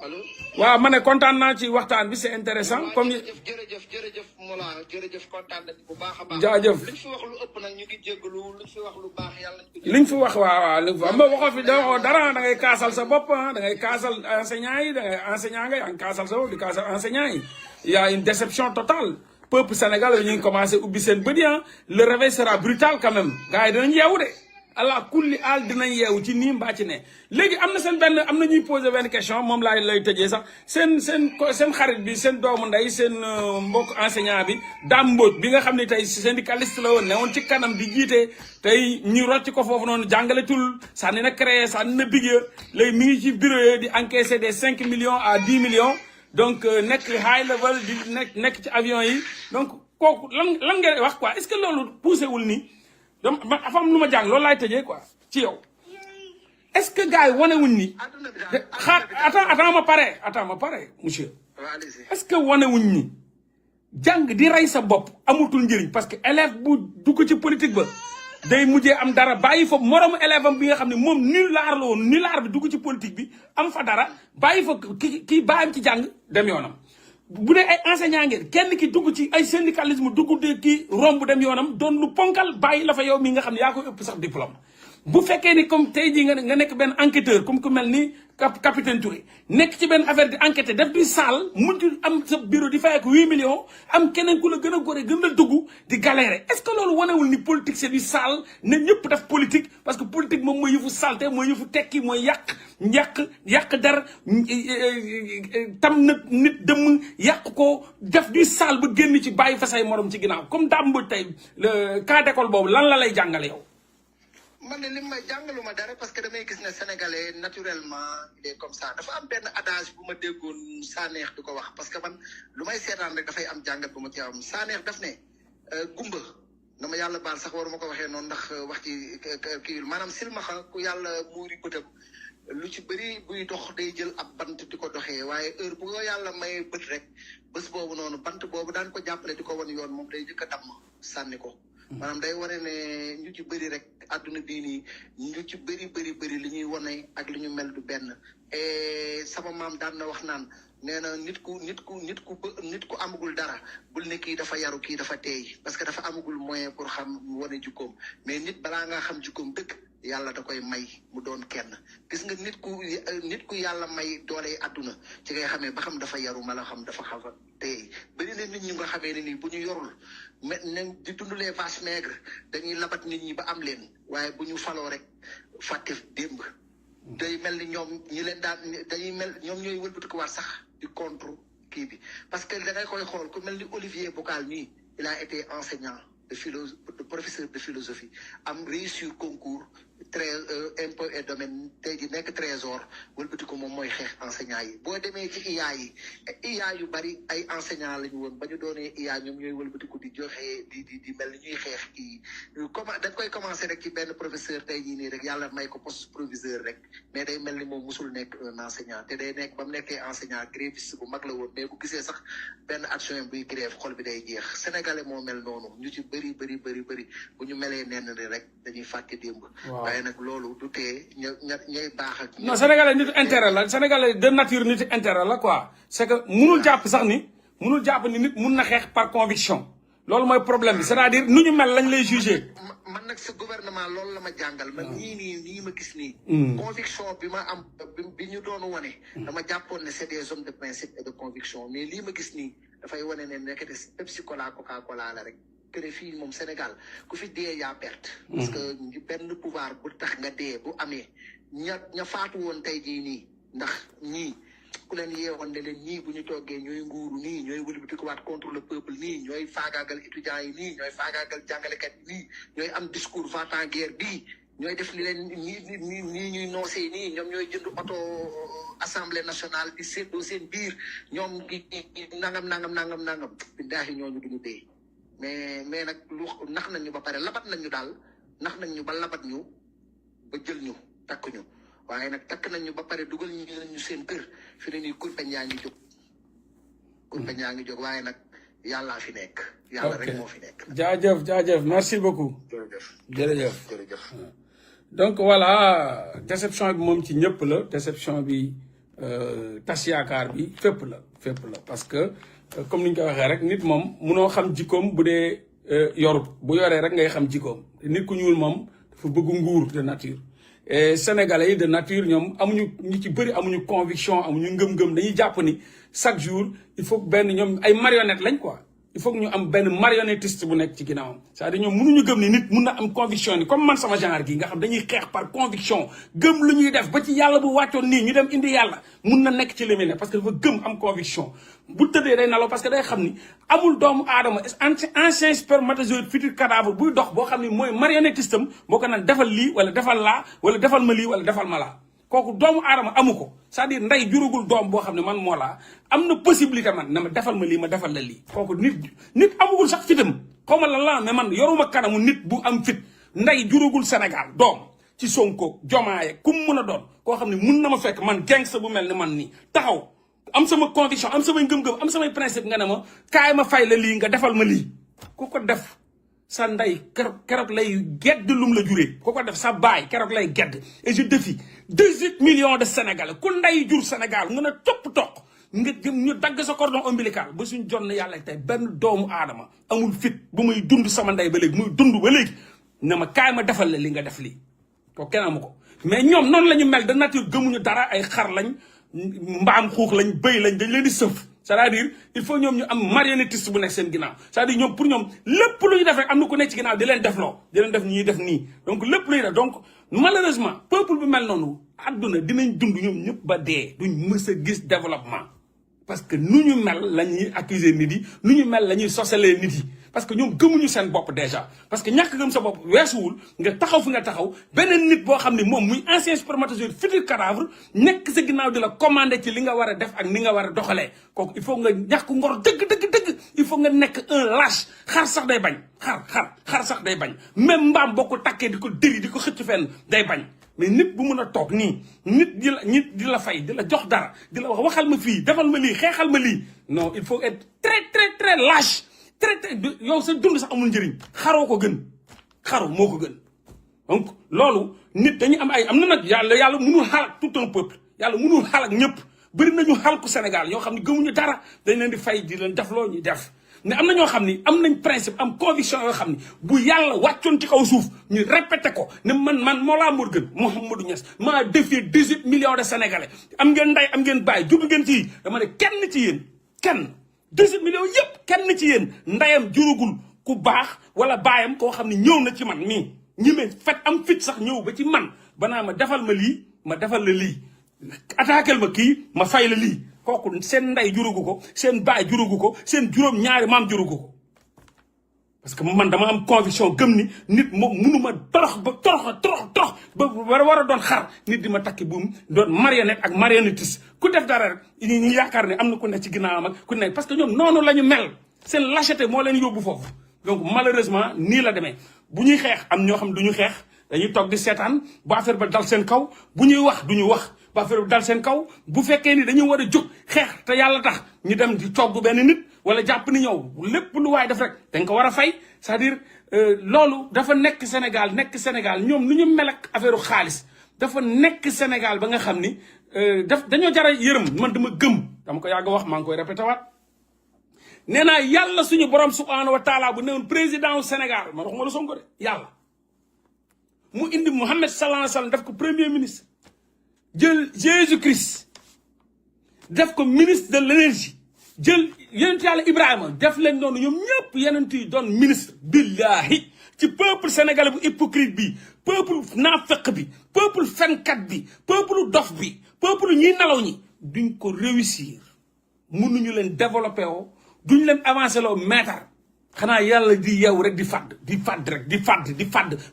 A: waaw ma ne kontaan naa ci waxtaan bi c'est intéressant comme
B: jërëjëf Mola jërëjëf kontaan nañu bu baax a baax
A: jaajëf
B: liñ fi wax lu ëpp nag ñu ngi jéggalu liñ fi wax lu baax yàlla
A: liñ fi wax waaw liñ fi wax ma waxoo fi da waxoo dara da ngay kaasal sa bopp da ngay kaasal enseignant yi da ngay enseignant nga yaa ngi kaasal sa bopp di kaasal enseignant yi il y a une déception totale peuple sénégalais ñu ngi commencé ubbi seen bët yi le réveil sera brutal quand même gars yi dinañ yeewu de allah kulli aal dinañ yeewu ci nii mbaa ci ne léegi am na ñuy posé benn question moom lay tëjee sax seen xarit bi seen doomu ndey seen mbokk enseignant bi Dame Mbodj bi nga xam ne tey syndicaliste la woon ne woon ci kanam di jiite tey ñu rocc ko foofu noonu jàngaletul sànni na créé sànni na big léegi mi ngi ci bureau di encaisser des 5 millions à 10 millions donc nekk high level di nekk ci avion yi donc kooku lan ngeen wax quoi est-ce que loolu poussé wul nii dafa am lu ma jàng loolu laay tëjee quoi ci yow est-ce que gars yi wane wuñ ni xaar attends ma pare monsieur est-ce que wane wuñ ni jàng di rey sa bopp amutul njëriñ parce que élève bu dugg ci politique ba day mujjee am dara bàyyi fa moromu élève am bi nga xam ne moom nulaar la woon nulaar bi dugg ci politique bi am fa dara bàyyi fa kii bàyyam ci jàng dem yoonam bu dee ay enseignant ngeen kenn ki dugg ci ay syndicalisme dugg de kii romb dem yoonam doon lu ponkal bàyyi la fa yow mi nga xam ne yaa koy ëpp sax diplôme bu fekkee ni comme tey jii nga nekk benn enquêteur comme ku mel ni capitaine Touré nekk ci benn affaire di enquêter def du sale mujj am sa bureau di fay ak 8 millions am keneen ku la gën a gore gën la dugg di galérer est-ce que loolu wanewul ni politique c'est du sale ne ñëpp def politique parce que politique moom mooy yëfu salte mooy yëfu tekki mooy yàq der tam na nit dëmm yàq ko def du sale ba génn ci bàyyi fa say morom ci ginnaaw comme dàmb tey cas d'école boobu lan la lay jàngale yow.
B: man ne li ma jàngaluma dara parce que damay gis ne sénégalais naturellement il est comme ça dafa am benn adage bu ma déggoon Saneex di ko wax parce que man lu may seetaan rek dafay am jàngat bu ma ci am Saneex daf ne gumba dama yàlla baal sax waruma ko waxee noonu ndax wax ci kii maanaam silmaxa ku yàlla muuri bëtam lu ci bëri buy dox day jël ab bant di ko doxee waaye heure bu ko yàlla may bët rek bés boobu noonu bant boobu daan ko jàppale di ko wan yoon moom day jëkk a damm sànni ko maanaam day wane ne ñu ci bëri rek adduna bii nii ñu ci bëri li ñuy wane ak li ñu mel du benn et sama maam daan na wax naan nee na nit ku amagul dara bul ne kii dafa yaru kii dafa teey parce que dafa amagul moyen pour xam wane jikkoom mais nit balaa ngaa xam jikkoom dëgg yàlla da koy may mu doon kenn gis nga nit ku yàlla may doole adduna ci ngay xamee ba xam dafa yaru ma la xam dafa xaw a teey bëri na nit ñi nga xamee ne nii bu ñu yorul mais ne di dund les vaches maigres dañuy labat nit ñi ba am leen waaye bu ñu faloo rek fàtte démb day mel ni ñoom ñi leen daan dañuy mel ñoom ñooy wëlbatiku waat sax di contre kii bi parce que da ngay koy xool ku mel ni Olivier Bocal nii il a été enseignant de professeur de philosophie am réussir concours impôt et domaine tey ji nekk trésor wëlbati ko moom mooy xeex enseignant yi boo demee ci IA yu bari ay enseignant la ñu woon ba ñu doonee IA ñoom ñooy wëlbati ko di joxe di mel ni ñuy xeex kii dañ koy commencé rek ci benn professeur tey jii nii rek yàlla may ko poste proviseur rek mais day mel ni moom musul nekk un enseignant te day nekk ba mu nekkee enseignant gréviste bu mag la woon mais bu gisee sax benn action buy grève xol bi day jeex sénégalais moo mel noonu ñu ci bëri bu ñu melee nenn ni rek dañuy fàtte démb waaye nag loolu du tee ñay baax ak
A: non sénégalais nitu intérêt la sénégalais de nature nitu intérêt la quoi c'est que munul jàpp ni nit mun na xeex par conviction loolu mooy problème bi c'est-à-dire nu ñu mel lañ lay juger
B: man nag sa gouvernement loolu la ma jàngal man nii ma gis nii conviction bi ma am bi ñu doon wane dama jàppoon ne c'est des hommes de principe et de conviction mais lii ma gis nii dafay wane ne nekkate Pepsi Cola Coca-Cola la rek que ne fii moom Sénégal ku fi dee yaa perte parce que benn pouvoir bu tax nga dee bu amee ña faatu woon tey jii nii ndax ñii ku leen yeewoon ne leen ñii bu ñu toggee ñooy nguuru nii ñooy wëlbatikuwaat contre le peuple nii ñooy faagaagal étudiants yi nii ñooy faagaagal jàngalekat yi nii ñooy am discours va-t-en-guerre bii ñooy def li leen nii ñuy noosee nii ñoom ñooy jënd oto assemblée nationale di seddoo seen biir ñoom gi nangam bindaaxi ñooñu duñu dee mais nag lu nax nañ ñu ba pare labat nañ ñu daal nax nañ ñu ba labat ñu ba jël ñu takk ñu waaye nag takk nañ ñu ba pare dugal ñu seen kër fi ne nii kurpeñ yaa ngi jóg waaye nag yàllaa fi nekk yàlla rek moo fi nekk
A: jaajëf merci beaucoup jërëjëf donc voilà déception bi moom ci ñëpp la déception bi tas yaakaar bi fépp la parce que comme ni ñu ko waxee rek nit moom munoo xam jikkoom bu dee yorut bu yoree rek ngay xam jikkoom nit ku ñuul moom dafa bëgg nguur de nature et sénégalais yi de nature ñoom ñu ci bëri amuñu conviction amuñu ngëm-ngëm dañuy jàpp ni chaque jour il faut benn ñoom ay marionnette lañ quoi il faut que ñu am benn marionnettiste bu nekk ci ginnaawam c'est-à-dire ñoom mënuñu gëm ni nit mun na am conviction ni comme man sama genre gi nga xam dañuy xeex par conviction gëm lu ñuy def ba ci yàlla bu wàccoon nii ñu dem indi yàlla mun na nekk ci li muy ne parce que dafa gëm am conviction bu tëddee day nalaw parce que day xam ni amul doomu aadama ancien spermatozoïde futur cadavre buy dox boo xam ni mooy marionnettiste am boo ko naan defal lii wala defal laa wala defal ma lii wala defal ma laa kooku doomu aadama amu ko c'est-à-dire ndey jurugul doom boo xam ne man moo laa am na possibilité man na ma defal ma lii ma defal la lii kooku nit amugul sax fitam xaw ma lan la mais man yoruma kanamu nit bu am fit ndey jurugul Sénégal doom ci Sonko Diomaye ku mu mun a doon koo xam ne mun na ma fekk man gangster bu mel ni man nii taxaw am sama conviction am samay ngëm-ngëm am samay principe nga ne ma kaay ma fay la lii nga defal ma lii ku ko def sa ndey keroog lay gedd lum la juree ku ko def sa baay keroog lay gedd et je défie 18 millions de Sénégalais ku ndey jur Sénégal nga ne topp nga jëm ñu dagg sa cordon ombilical ba suñ jonn yàlla tey benn doomu aadama amul fit bu muy dund sama ndey ba léegi muy dund ba léegi ne ma kaay ma defal la li nga def lii ko kenn amu ko mais ñoom noonu la ñu mel de nature gëmuñu dara ay xar lañ mbaam xuux lañ bëy lañ dañ leen di sëf c'est-à-dire il faut ñoom ñu am marionnettiste bu nekk seen ginnaaw c'est-à-dire ñoom pour ñoom lépp lu ñu def rek am na ku nekk ci ginnaaw di leen defloo di leen def ñuy def nii donc lépp lu ñu def donc malheureusement peuple bi mel noonu adduna dinañ dund ñoom ñëpp ba dee duñ mës a gis développement parce que nu ñu mel la ñuy accuser nit yi nu ñu mel la ñuy sosalee nit yi parce que ñoom gëmuñu seen bopp déjà parce que ñàkk gëm sa bopp weesuwul nga taxaw fi nga taxaw beneen nit boo xam ne moom muy ancien spermatozoïde futur cadavre nekk sa ginnaaw di la commander ci li nga war a def ak ni nga war a doxalee kooku il faut nga ñàkk ngor dëgg il faut nga nekk un lâche xar sax day bañ xar sax day bañ même mbaam boo ko takkee di ko dëri di ko xëcc fenn day bañ mais nit bu mun a toog nii nit di la fay di la jox dara di la waxal ma fii defal ma lii xeexal ma lii non il faut être très lâche très yow sa dund sax amul njëriñ xaroo ko gën xaru moo ko gën donc loolu nit dañuy am na nag yàlla mënul xalak tout un peuple yàlla mënul xalak ñëpp bëri nañu xalku Sénégal ñoo xam ne gëmuñu dara dañ leen di fay di leen def loo ñuy def mais am na ñoo xam ni am nañ principe am conviction yoo xam ni bu yàlla wàccoon ci kaw suuf ñu répété ko ne man Mollah Morgun Mouhamadou Niass maa défié 18 millions de Sénégalais am ngeen nday am ngeen bàyyi juddu ngeen ci dama ne kenn ci yéen kenn 18 millions yëpp kenn ci yéen ndayam jurugul ku baax wala baayam koo xam ne ñëw na ci man mii ñi me fet am fit sax ñëw ba ci man banaa ma defal ma lii ma defal la lii attaquel ma kii ma fay la lii kooku seen nday jurugu ko seen baay jurugu ko seen juróom ñaari maam jurugu ko parce que man dama am conviction gëm ni nit moom munuma torox ba war a doon xar nit di ma takki buum doon marionnette ak marionnettiste ku def dara rek ñu yaakaar ne am na ku ne ci ginnaawam ak ku ne parce que ñoom noonu la ñu mel seen lâcheté moo leen yóbbu foofu donc malheureusement nii la demee bu ñuy xeex am ñoo xam du ñu xeex dañuy toog di seetaan bu affaire ba dal seen kaw bu ñuy wax du ñu wax bu affaire ba dal seen kaw bu fekkee ni dañu war a jóg xeex te yàlla tax ñu dem di togg benn nit wala jàpp ni ñëw lépp lu waay def rek dañ ko war a fay c'est-à-dire loolu dafa nekk Sénégal ñoom lu ñu mel ak affaire xaalis dafa nekk Sénégal ba nga xam ni dañoo jara yërëm man dama ko yàgg wax maa ngi koy répété waat nee naa yàlla suñu borom subhanahu wa taala bu newoon président wu Sénégal man waxuma la Sonko de yàlla mu indi Mouhamed sallallahu alayhi wa sallam def ko premier ministre jël Jésus Christ def ko ministre de l'énergie jël yonent yàlla Ibrahima def leen noonu ñoom ñëpp yonent yi doon ministre billahi ci peuple sénégalais bu hypocrite bi peuple naafeq bi peuple fenkat bi peuple dof bi peuple ñiy nelaw ñi duñ ko réussir mënuñu leen développé woo duñ leen avancé loo mètre xanaa yàlla di yeewu rek di fàdd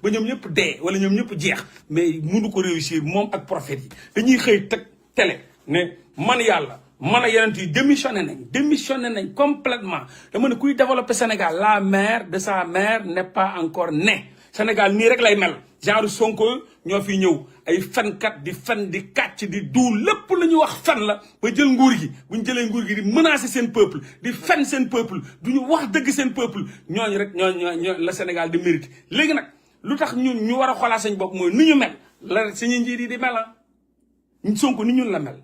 A: ba ñoom ñëpp dee wala ñoom ñëpp jeex mais mënu ko réussir moom ak prophète yi dañuy xëy teg télé ne man yàlla man a yeneen yi démissionné nañ complètement dama ne kuy développé Sénégal la mère de sa mère n'est pas encore née Sénégal nii rek lay mel genre Sonko ñoo fi ñëw ay fenkat di fen di kàcc di duul lépp lu ñu wax fen la ba jël nguur gi bu ñu jëlee nguur gi di menacer seen peuple di fen seen peuple du ñu wax dëgg seen peuple ñooñu rek ñoo la Sénégal di mérite léegi nag lu tax ñun ñu war a xoolaat sañ bopp mooy ni ñu mel la suñu njiit yi di mel Sonko ni ñun la mel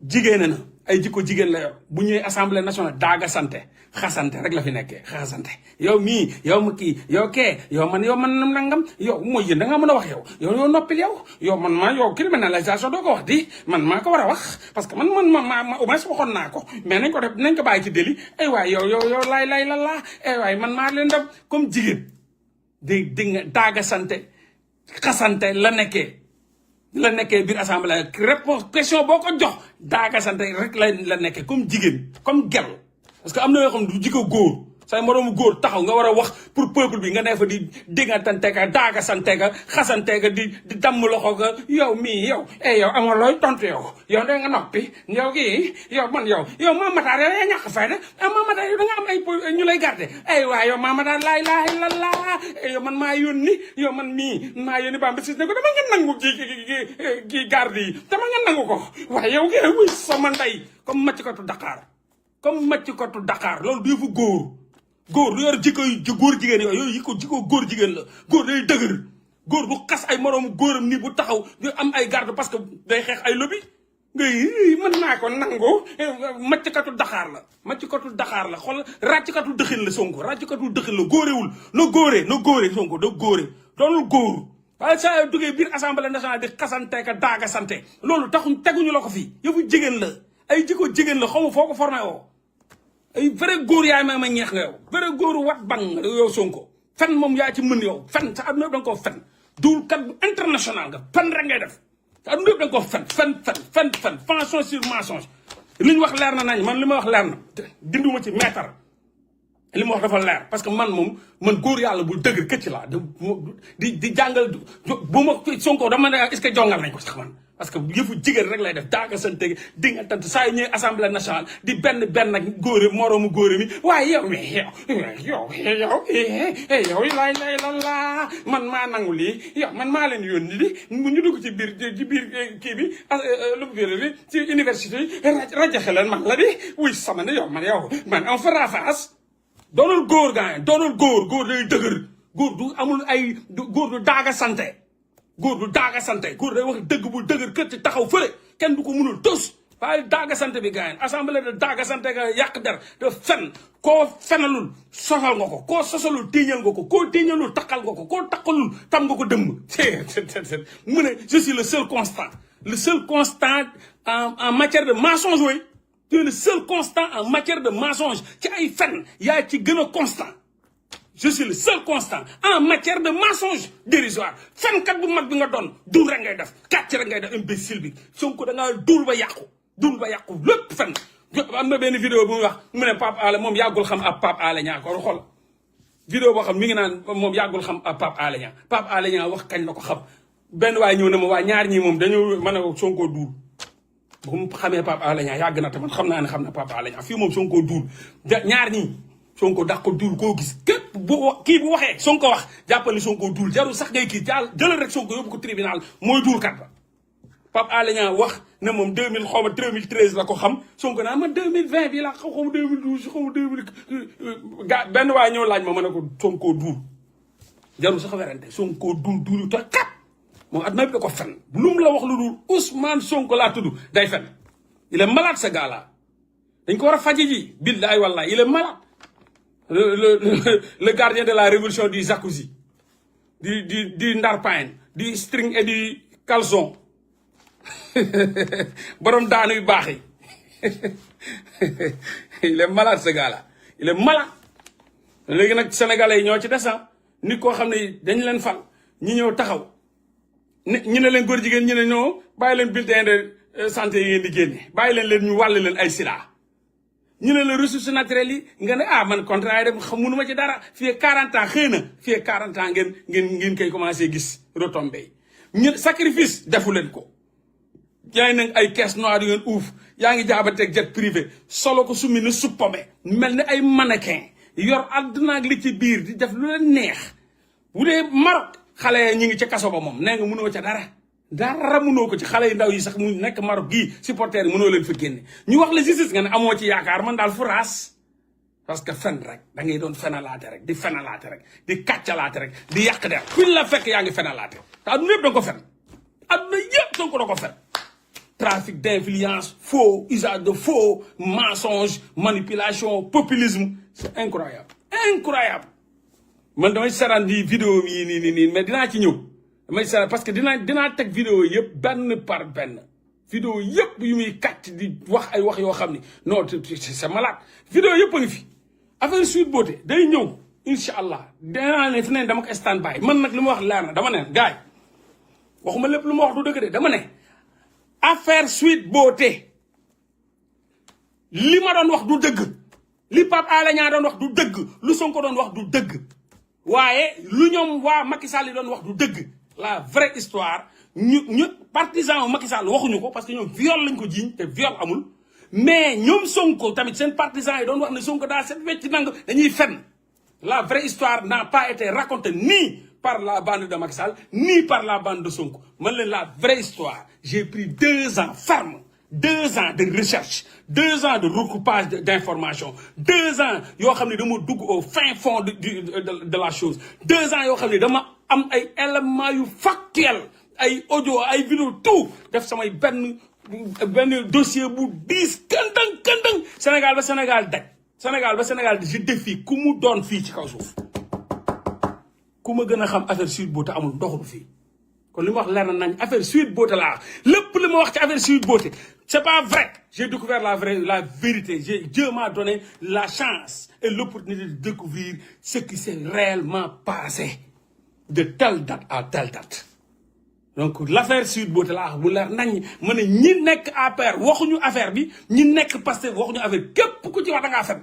A: jigéen na ay jikko jigéen la yor bu ñëwee assemblée nationale daaga sante xasante rek la fi nekkee xasante yow mii yow ma kii yow kee yow man nangam yow mooy yéen da nga mën a wax yow noppil yow man yow criminalisation doo ko wax di man maa ko war a wax parce que man au moins waxoon naa ko mais nañ ko bàyyi ci délit ay waay yow laay la ay waay man maa leen def comme jigéen di nga daaga sante xasante la nekkee biir assemblée réponse question boo ko jox daaga sant rek la nekkee comme jigéen comme gel parce que am na yoo xam ne du jikko góor say moroomu góor taxaw nga war a wax pour peuple bi nga ne fa di diggantante ka daaga sante ka xasante ka di damm loxo ka yow mii yow amoo looy tontu yow da nga noppi yow kii yow Mame Matar yow yaa ñàkk fayda Mame Matar yow da nga am ay ñu lay garde ay waay yow Mame Matar laa ilaaha illallaah yow man maa yónni yow man mii maa yónni Bamba Cissé ne ko dama nga nangu kii garde yi dama nga nangu ko waaye yow kii wuy sama ndey comme maccikatu Dakar loolu du yëfu góor lu yor jikko yu góor jigéen yooyu jikko góor jigéen la góor day dëgër góor du xas ay moroomu góoram nii bu taxaw di am ay garde parce que day xeex ay lobby ngay mën naa ko nangu maccikatu Dakar la xool ràccikatu dëxin la Sonko ràccikatu dëxin la góorewul na góore Sonko da góore doonul góor waaye saa yoo duggee biir assemblée nationale di xasante ka daaga sante loolu teguñu la ko fii yëfu jigéen la ay jikko jigéen la xaw ma foo ko formé woo ay vrai góor yaay ma ñeex nga yow vrai góoru wat bang yow Sonko fen moom yaa ci mën yow fen sa adduna yëpp da nga koo fen duul kat bu international nga fen rek ngay def sa adduna yëpp da nga koo fen mensonge sur mensonge li ñu wax leer na nañ man li ma wax leer na dinduma ci meetar li ma wax dafa leer parce que man góor yàlla bu dëgër këcc laa di jàngal bu ma Sonko dama ne est-ce que jongal nañ ko sax man parce que yëfu jigéen rek lay def daaga sante di nga tant saa yu ñëwee assemblée nationale di benn ak góore moroomu góore mi waaye yow laay lan laa man maa nangu lii yow man maa leen yónni di ñu dugg ci biir kii bi lu mu bi ci université yi rajaxe leen man la di wuy sama ne yow man on fera face doonul góor gaa doonul góor day dëgër góor du amul ay góor du daaga sante góor du daaga sante góor day wax dëgg bu dëgër kër ci taxaw fële kenn du ko mënul tos waaye daaga sante bi gars yi assemblée de daaga sante nga yàq der de fen koo fenalul sosal nga ko koo sosalul tiiñal nga ko koo tiiñalul takkal nga ko koo takkalul tam nga ko dëmm mu ne je suis le seul constant en matière de mensonge wooyu tu es le seul constant en matière de mensonge ci ay fen yaa ci gën a constant je suis le seul constant en matière de mensonge dérisoire fenkat bu mag bi nga doon duul rek ngay def kàcc rek ngay def imbécile bi Sonko da ngaa duul ba yàqu lépp fen am na benn vidéo bu muy wax mu ne Pape Alé moom yàggul xam ab Pape Alé Niang ko xool vidéo boo xam mi ngi naan moom yàggul xam ab Pape Alé Niang Pape Alé Niang wax kañ la ko xam benn waaye ñëw na ma waa ñaar ñii moom dañu mën a Sonko duul bu mu xamee Pape Alé Niang yàgg na tamit xam naa ne xam na Pape Alé Niang fii moom Sonko duul ñaar ñii Sonko dàq ko duul koo gis képp kii bu waxee Sonko wax jàppal ni Sonko duul jarul sax ngay kii jëlal rek Sonko yóbbu ko tribunal mooy duul kat ba Pape Alé Niang wax ne moom 2013 la ko xam Sonko naa man 2020 bi la xaw ma 2012 xaw ma 2000 benn waaye ñëw laaj ma ne ko Sonko duul jarul sax werante Sonko duul te kat moom at na bi da ko fen lu mu la wax lu dul Ousmane Sonko laa tudd day fen il est malade ce gars là dañ ko war a faji ji billaay wallaay il est malade le gardien de la révolution du jacuzzi du ndarpayen du string et du caleçon borom daanu yu baax yi il est malade ce gars là il est malade léegi nag sénégalais yi ñoo ci des nit koo xam ne dañ leen fal ñi ñëw taxaw ñu ne leen góor jigéen ñu ne ñoo bàyyi leen bulletin de santé yi ngeen di génne bàyyi leen ñu wàll leen ay sida ñu ne la ressources naturelles yi nga ne man contrat yi dem mënuma ci dara fii 40 ans xëy na fii 40 ans ngeen koy commencé gis retombé ñu sacrifice defu leen ko jaay nañ ay caisse noire yu ngeen uuf yaa ngi jaabateeg jet privé solo ko sumi ne suppome mel ni ay mannequin yor àdduna ak li ci biir di def lu leen neex bu dee Maroc xale ñi ngi ca kaso ba moom nee nga mënoo ca dara mënoo ko ci xale yu ndaw yi sax mu nekk Maroc gii supporters yi mënoo leen fa génne ñu wax la justice nga ne amoo ci yaakaar man daal furaas parce que fen rek da ngay doon fenalaate rek di kàccalaate rek di yàq der kuñ la fekk yaa ngi fenalaate te adduna yëpp da nga ko fen adduna yëpp da nga ko fen trafic d'influence faux usage de faux mensonge manipulation populisme c'est incroyable man damay saraan di vidéo yi nii mais dinaa ci ñëw damay saraan parce que dinaa teg vidéo yëpp benn par benn vidéo yëpp yu muy kàcc di wax ay wax yoo xam ni non c'est malade vidéo yëpp a ngi fi affaire Sweet Beauté day ñëw incha allah dinaa ne fi neen dama ko stand by man nag li ma wax leer na dama ne gars yi waxuma lépp lu ma wax du dëgg de dama ne affaire Sweet Beauté li ma doon wax du dëgg li Pape Alé Niang doon wax du dëgg lu Sonko doon wax du dëgg waaye lu ñoom waa Macky Sall yi doon wax du dëgg la vraie histoire ñu partisan wu Macky Sall waxuñu ko parce que ñoom viol lañ ko jiiñ te viol amul mais ñoom Sonko tamit seen partisan yi doon wax ne Sonko daa set wecc nang dañuy fen la vraie histoire n'a pas été racontée ni par la bande de Macky Sall ni par la bande de Sonko man leen la vraie histoire j'ai pris 2 ans ferme 2 ans de recherche 2 ans de recoupage d'informations 2 ans yoo xam ne dama dugg au fin fond de la chose 2 ans yoo xam ne dama am ay éléments yu factuels ay audio ay vidéo tout def samay benn dossier bu 10 këndëng Sénégal ba Sénégal je défie ku mu doon fii ci kaw suuf ku ma gën a xam affaire Sweet Beauté amul doxul fii kon li ma wax leer na nañ affaire Sweet Beauté laa lépp li ma wax ci affaire Sweet Beauté c'est pas vrai. J'ai découvert la vérité. Dieu m'a donné la chance et l'opportunité de découvrir ce qui s'est réellement passé de telle date à telle date. Donc l'affaire Sweet Beauté laa wax bu leer nañ ma ne ñi nekk APR waxuñu affaire bi ñi nekk Pastef waxuñu affaire képp ku ci wax da ngaa fen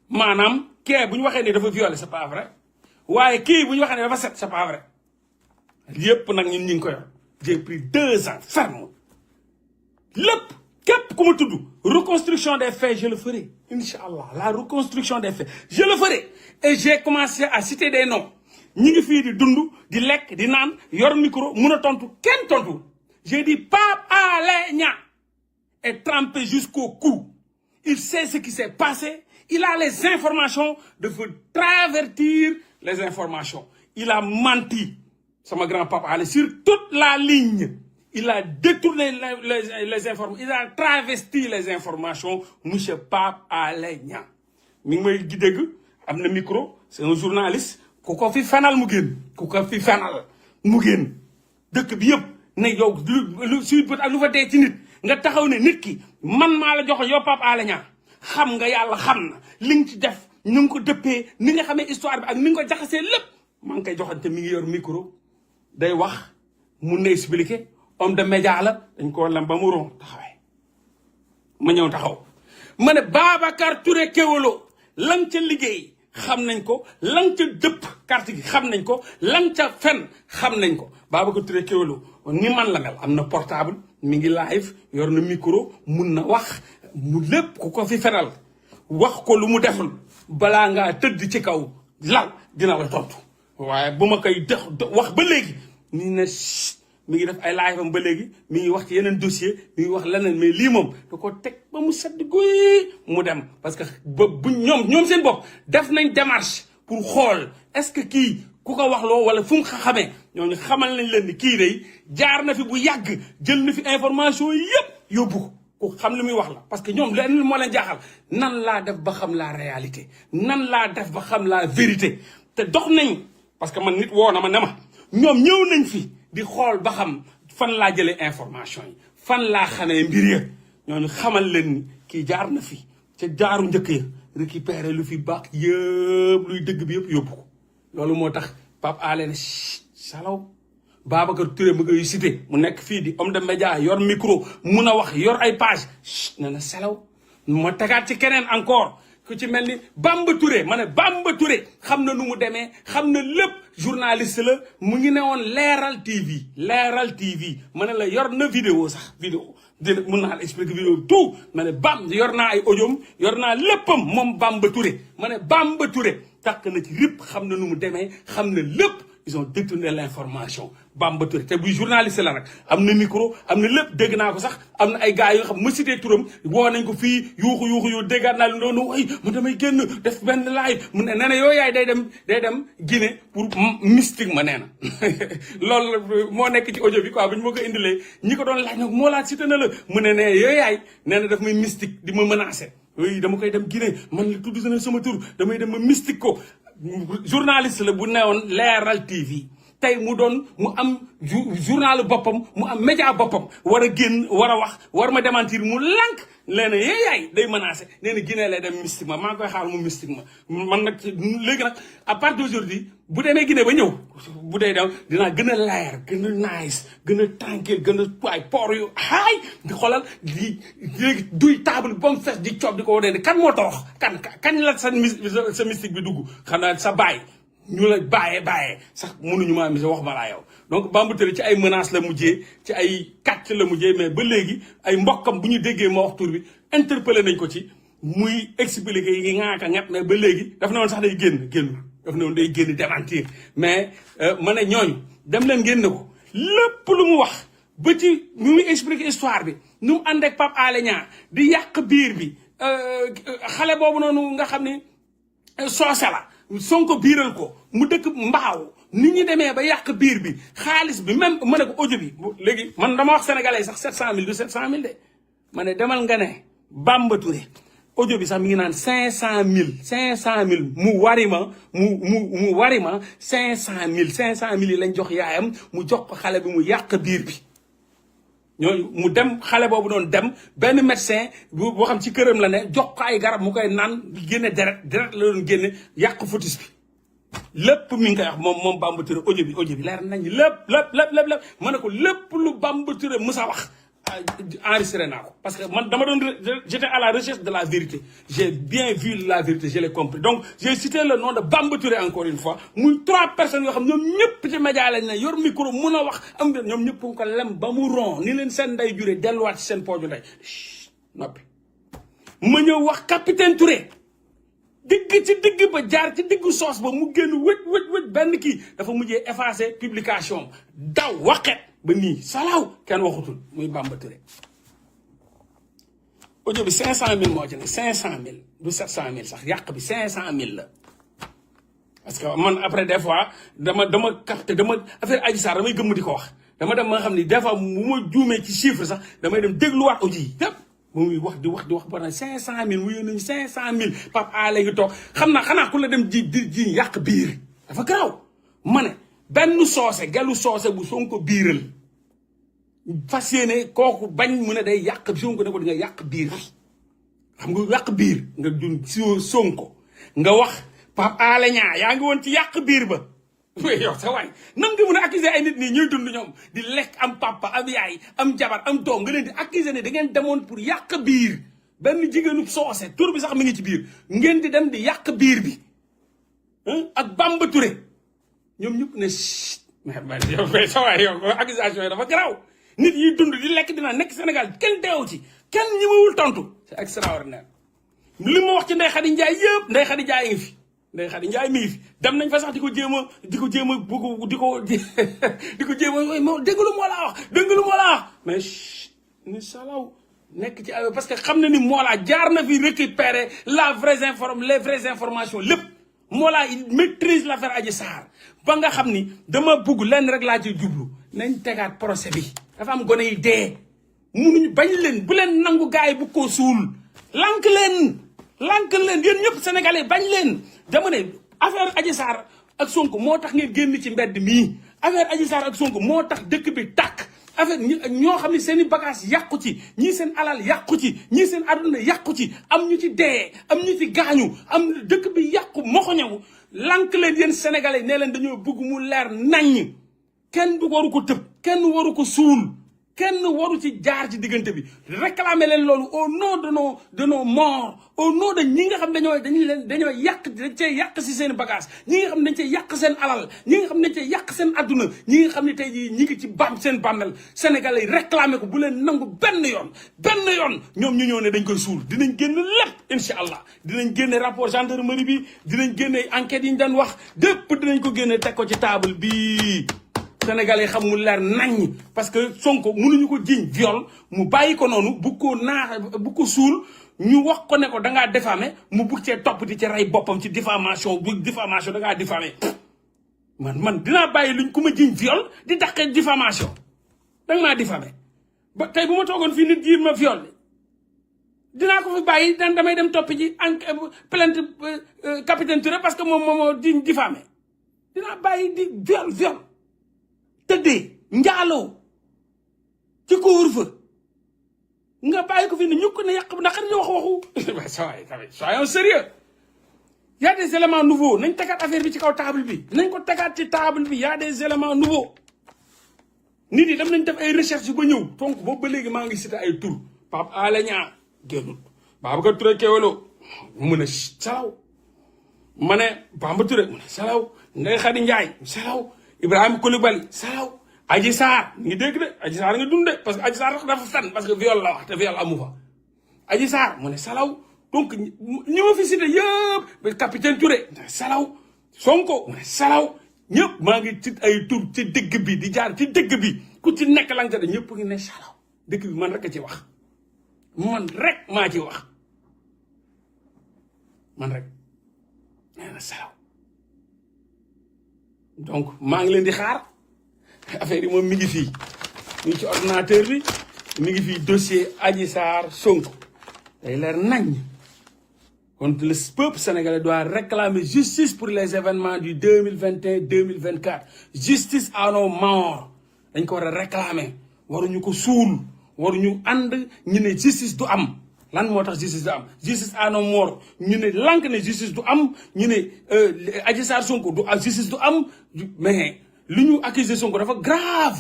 A: maanaam kee bu ñu waxee ne dafa violé c'est pas vrai waaye kii bu ñu waxee ne dafa set c'est pas vrai yépp nag ñun ñu ngi ko yor j'ai pris 2 ans ferme lépp képp ku ma tudd reconstruction des faits je le ferai Inch'Allah la reconstruction des faits je le ferai et j'ai commencé à citer des noms ñi ngi fii di dund di lekk di naan yor micro mun a tontu kenn tontu j'ai dit Pape Alé Niang est trempé jusqu'au cou il sait ce qui s'est passé il a les informations de vous travertir les informations il a menti sama grand Pape Alé sur toute la ligne il a détourné les informations il a travesti les informations monsieur Pape Alé Niang mi ngi may gi dégg am na micro c'est un journaliste ku ko fi fenal mu génn ku ko fi fenal mu génn dëkk bi yëpp ne yow lu Sweet Beauté ak lu fa dee ci nit nga taxaw ne nit ki man maa la jox yow Pape Alé Niang xam nga yàlla xam na li nga ci def ni nga ko dëppee ni nga xamee histoire bi ak ni nga ko jaxasee lépp maa ngi koy joxante mi ngi yor micro day wax mun na expliquer homme de média la dañ ko lam ba mu ron taxawee ma ñëw taxaw ma ne Babacar Touré Kewelo lan ca liggéey xam nañ ko lan ca dëpp carte gi xam nañ ko lan ca fen xam nañ ko Babacar Touré Kewelo ni man la mel am na portable mi ngi live yor na micro mun na wax mu lépp ku ko fi fenal wax ko lu mu deful balaa ngaa tëdd ci kaw lal dina la tontu waaye bu ma koy wax ba léegi nii ne mi ngi def ay live am ba léegi mi ngi wax ci yeneen dossier mi ngi wax leneen mais lii moom da ko teg ba mu sedd guy mu dem parce que ba bu ñoom seen bopp def nañ démarche pour xool est-ce que kii ku ko wax loo wala fu mu xamee ñooñu xamal nañ leen ni kii day jaar na fi bu yàgg jël na fi information yépp yóbbu ko ku xam li muy wax la parce que ñoom lenn moo leen jaaxal nan laa def ba xam la réalité nan laa def ba xam la vérité te dox nañ parce que man nit woo na ma ne ma ñoom ñëw nañ fi di xool ba xam fan laa jëlee information yi fan laa xamee mbir ya ñooñu xamal leen ni kii jaar na fi ca jaaru njëkk ya récupérer lu fi baax yëpp luy dëgg bi yëpp yóbbu ko loolu moo tax Pape Alé ne salaw Babacar Touré mu ngay cité mu nekk fii di homme de média yor micro mun a wax yor ay page ne na salaw ma tegaat ci keneen encore ku ci mel ni Bamba Touré ma ne Bamba Touré xam na nu mu demee xam na lépp journaliste la mu ngi ne woon Leral TV ma ne la yor na vidéo sax vidéo dina mun naa la expliquer vidéo tout ma ne yor naa ay audiom yor naa léppam moom Bamba Touré ma ne Bamba Touré takk na ci rip xam na nu mu demee xam na lépp ils ont détourné l'information Bamba Touré te buy journaliste la nag am na micro am na lépp dégg naa ko sax am na ay gars yoo xam ma cité turam woo nañ ko fii yuuxu yoo déggaat naa leen doon ay man damay génn def benn live mu ne nee na yooyu yaay day dem Guinée pour mystique ma nee na loolu moo nekk ci audio bi quoi bu ñu ma ko indilee ñi ko doon laaj nag moo laa cité na la mu ne nee yooyu yaay nee na daf may mystique di ma menacé oui dama koy dem Guinée man la tudd na sama tur damay dem ma mystique ko journaliste la bu newoon Leral TV tey mu doon mu am journal boppam mu am média boppam war a génn war a wax war ma démentir mu lànk lee na yaay day menacé nee na Guinée lay dem mystique ma maa ngi koy xaar mu mystique ma man nag léegi nag à partir d'aujourd'hui bu demee Guinée ba ñëw bu dee daw dinaa gën a leer gën a nice gën a tranquille gën a waay port yu haay di xoolal di léegi duy table ba mu fees di coob di ko wane ne kan moo torox kañ la sa mystique bi dugg xanaa sa baay ñu la bàyyee sax mënuñu maa mi sa wax ma laa yow donc Bamba Touré ci ay menaces la mujjee ci ay kàcc la mujjee mais ba léegi ay mbokkam bu ñu déggee ma wax tur bi interpellé nañ ko ci muy expliqué yi ngaaka ngat mais ba léegi daf ne woon sax day génn daf ne woon day génn démentir mais ma ne ñooñu dem leen génn ko lépp lu mu wax ba ci mu muy expliqué histoire bi nu mu ànd ak Pape Alé Niang di yàq biir bi xale boobu noonu nga xam ni soose la Sonko biiral ko mu dëkk mbaaw nit ñi demee ba yàq biir bi xaalis bi même ma ne ko audio bi léegi man dama wax sénégalais sax 700000 du 700000 de ma ne demal nga ne Bamba Touré audio bi sax mi ngi naan 500,000 mu wari ma mu wari ma 500,000 yi lañ jox yaayam mu jox ko xale bi mu yàq biir bi ñooñu mu dem xale boobu doon dem benn médecin boo xam ci këram la ne jox ko ay garab mu koy naan génne deret la doon génne yàq fœtus bi lépp mi ngi koy wax moom Bamba Touré audio bi leer nañ lépp ma ne ko lépp lu Bamba Touré mës a wax enregistré naa ko parce que man dama doon j'étais à la recherche de la vérité j'ai bien vu la vérité je l'ai compris donc j'ai cité le nom de Bamba Touré encore une fois muy 3 personnes yoo xam ñoom ñëpp ci média lañ ne yor micro mun a wax am na ñoom ñëpp ko lem ba mu ron ni leen seen nday juree delluwaat ci seen pooju nday noppi ma ñëw wax capitaine Touré digg ba jaar ci diggu soos ba mu génn wëj benn kii dafa mujjee effacé publication daw waxet ba nii salaaw kenn waxutul muy Bamba Touré audio bi 500,000 moo ci ne 500,000 du 700,000 sax yàq bi 500,000 la parce que man après des fois dama capté affaire Adji Sarr damay gëmm di ko wax dama dem ma nga xam ni des fois bu ma juumee ci chiffre sax damay dem dégluwaat audio yi yëpp muy wax di wax ba na 500,000 mu yónnee 500,000 Pape Alé ngi toog xam naa xanaa ku la dem ji yàq biir dafa garaaw ma ne benn gelu soose bu Sonko biiral fas yéene kooku bañ mu ne day yàq Sonko ne ko di nga yàq biir xam nga yàq biir nga dun si Sonko nga wax Pape Alé Niang yaa ngi woon ci yàq biir ba yow sa waay nan nga mën a accuser ay nit nii ñuy dund ñoom di lekk am papa am yaay am jabar am doom nga leen di accuser ne da ngeen demoon pour yàq biir benn jigéenu soose tur bi sax mi ngi ci biir ngeen di dem di yàq biir bi ak Bamba Touré ñoom ñëpp ne mais yow sa waay yow accusation yi dafa garaaw nit yi dund di lekk dina nekk Sénégal kenn deewu ci kenn ñi mawul tontu c'est extraordinaire li ma wax ci Ndeye Khady Ndiaye yëpp Ndeye Khady Ndiaye ngi fi Ndeye Khady Ndiaye mi ngi fi dem nañ fa sax di ko jéem a déglu moo laa wax mais ni salaw nekk ci parce que xam na ni Mollah jaar na fi récupérer les vraies informations lépp Mollah il maîtrise l'affaire Adji Sarr ba nga xam ni dama bugg lenn rek laa ci jublu nañ tegaat procès bi dafa am gone yi dee munuñu bañ leen bu leen nangu gars yi bu ko suul lank leen yéen ñëpp sénégalais bañ leen dama ne affaire Adji Sarr ak Sonko moo tax ngeen génn ci mbedd mii affaire Adji Sarr ak Sonko moo tax dëkk bi tàkk affaire ñoo xam ne seen i bagage yàqu ci ñii seen alal yàqu ci ñii seen aduna yàqu ci am ñu ci dee am ñu ci gaañu am dëkk bi yàqu moxoñewu lank leen yéen sénégalais nee leen dañoo bëgg mu leer naññ kenn du waru ko tëb kenn waru ko suul kenn waru ci jaar ci diggante bi réclamer leen loolu au nom de nos morts au nom de ñi nga xam dañoo yàq dañ cee yàq si seen bagage ñi nga xam dañ cee yàq seen alal ñi nga xam dañ cee yàq seen adduna ñi nga xam ne tey jii ñi ngi ci seen bàmmel sénégalais yi réclamer ko bu leen nangu benn yoon ñoom ñu ñëw ne dañ koy suul dinañ génn lépp incha allah dinañ génne rapport gendarmerie bi dinañ génne enquêtes yi ñu daan wax dépp dinañ ko génne teg ko ci table bi Sénégal yi xam mu leer naññ parce que Sonko mënuñu ko jiñ viol mu bàyyi ko noonu bu ko suul ñu wax ko ne ko da ngaa diffamé mu bugg cee topp di ci rey boppam ci diffamation da ngaa diffamé man dinaa bàyyi luñ ku ma jiñ viol di daqee diffamation danga maa diffamé ba tey bu ma toogoon fii nit jiir ma viol dinaa ko fi bàyyi dan damay dem toppi ji plainte capitaine Touré parce que moom moo jiñ diffamé dinaa bàyyi di viol tëddee njaaloo ci couvre-feu nga bàyyi ko fi ne ñu ko ne yàq bu naqari ñu wax soyons sérieux y a des éléments nouveaux nañ tegaat affaire bi ci kaw table bi nañ ko tegaat ci table bi y a des éléments nouveaux nit yi dem nañ def ay recherche ba ñëw donc boobu ba léegi maa ngi cité ay tur Pape Alé Niang génnul Babacar Touré Kewelo mu ne salaw ma ne Bamba Touré mu ne salaw Ndeye Khady Ndiaye salaw Ibrahima Coulibaly salaw Adji Sarr ngi dégg de Adji Sarr nga dund de parce que Adji Sarr dafa fen parce que viol la wax te viol amu fa Adji Sarr mu ne salaw donc ñi ma fi cité yëpp capitaine Touré salaw Sonko mu ne salaw ñëpp maa ngi ci ay tur ci dëgg bi di jaar ci dëgg bi ku ci nekk lang te de ñëpp ngi ne salaw dëgg bi man rek a ci wax man rek maa ci wax man rek nee na salaw donc maa ngi leen di xaar affaire yi moom mi ngi fii mi ngi ci ordinateur bi mi ngi fii dossier Adji Sarr Sonko day leer nañ kon le peuple sénégalais doit réclamer justice pour les événements du 2021-2024 justice à nos morts dañ ko war a réclamer waruñu ko suul waruñu ànd ñu ne justice du am lan moo tax justice du am justice à nos morts ñu ne lànk ne justice du am ñu ne Adji Sarr Sonko du justice du am mais li ñu accusé Sonko dafa grave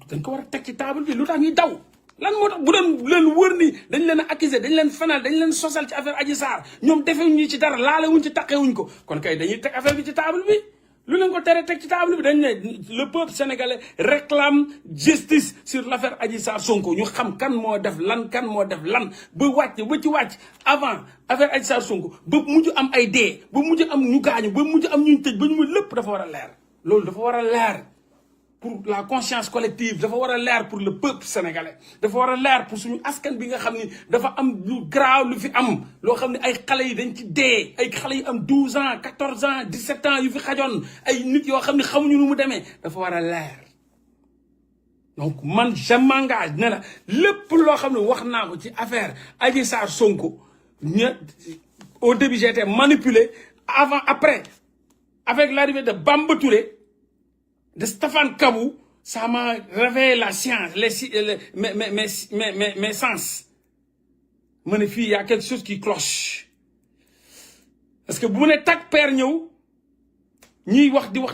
A: dañ ko war a teg ci table bi lu tax ñuy daw lan moo tax bu doon leen wër ni dañ leen a accusé dañ leen fenal dañ leen sosal ci affaire Adji Sarr ñoom defewuñu ci dara laale wuñ ci taqewuñ ko kon kay dañuy teg affaire bi ci table bi lu leen ko tere teg ci table bi dañ ne le peuple sénégalais réclame justice sur l'affaire Adji Sarr Sonko ñu xam kan moo def lan ba ci wàcc avant affaire Adji Sarr Sonko ba mujj am ay dee ba mujj am ñu gaañu ba mujj am ñu tëj ba ñu mu lépp dafa war a leer loolu dafa war a leer pour la conscience collective dafa war a leer pour le peuple sénégalais dafa war a leer pour suñu askan bi nga xam ni dafa am lu graaw lu fi am loo xam ne ay xale yi dañ ci dee ay xale yi am 12 ans 14 ans 17 ans yu fi xajoon ay nit yoo xam ne xamuñu nu mu demee dafa war a leer donc man je m'engage ne la lépp loo xam ne wax naa ko ci affaire Adji Sarr Sonko au début j'ai été manipulé avant après avec l'arrivée de Bamba Touré de Stéphane Kabou, ça m'a réveillé la science, mes sens. Mon fille, il y a quelque chose qui cloche. Parce que vous n'êtes pas père ñëw ñi wax di wax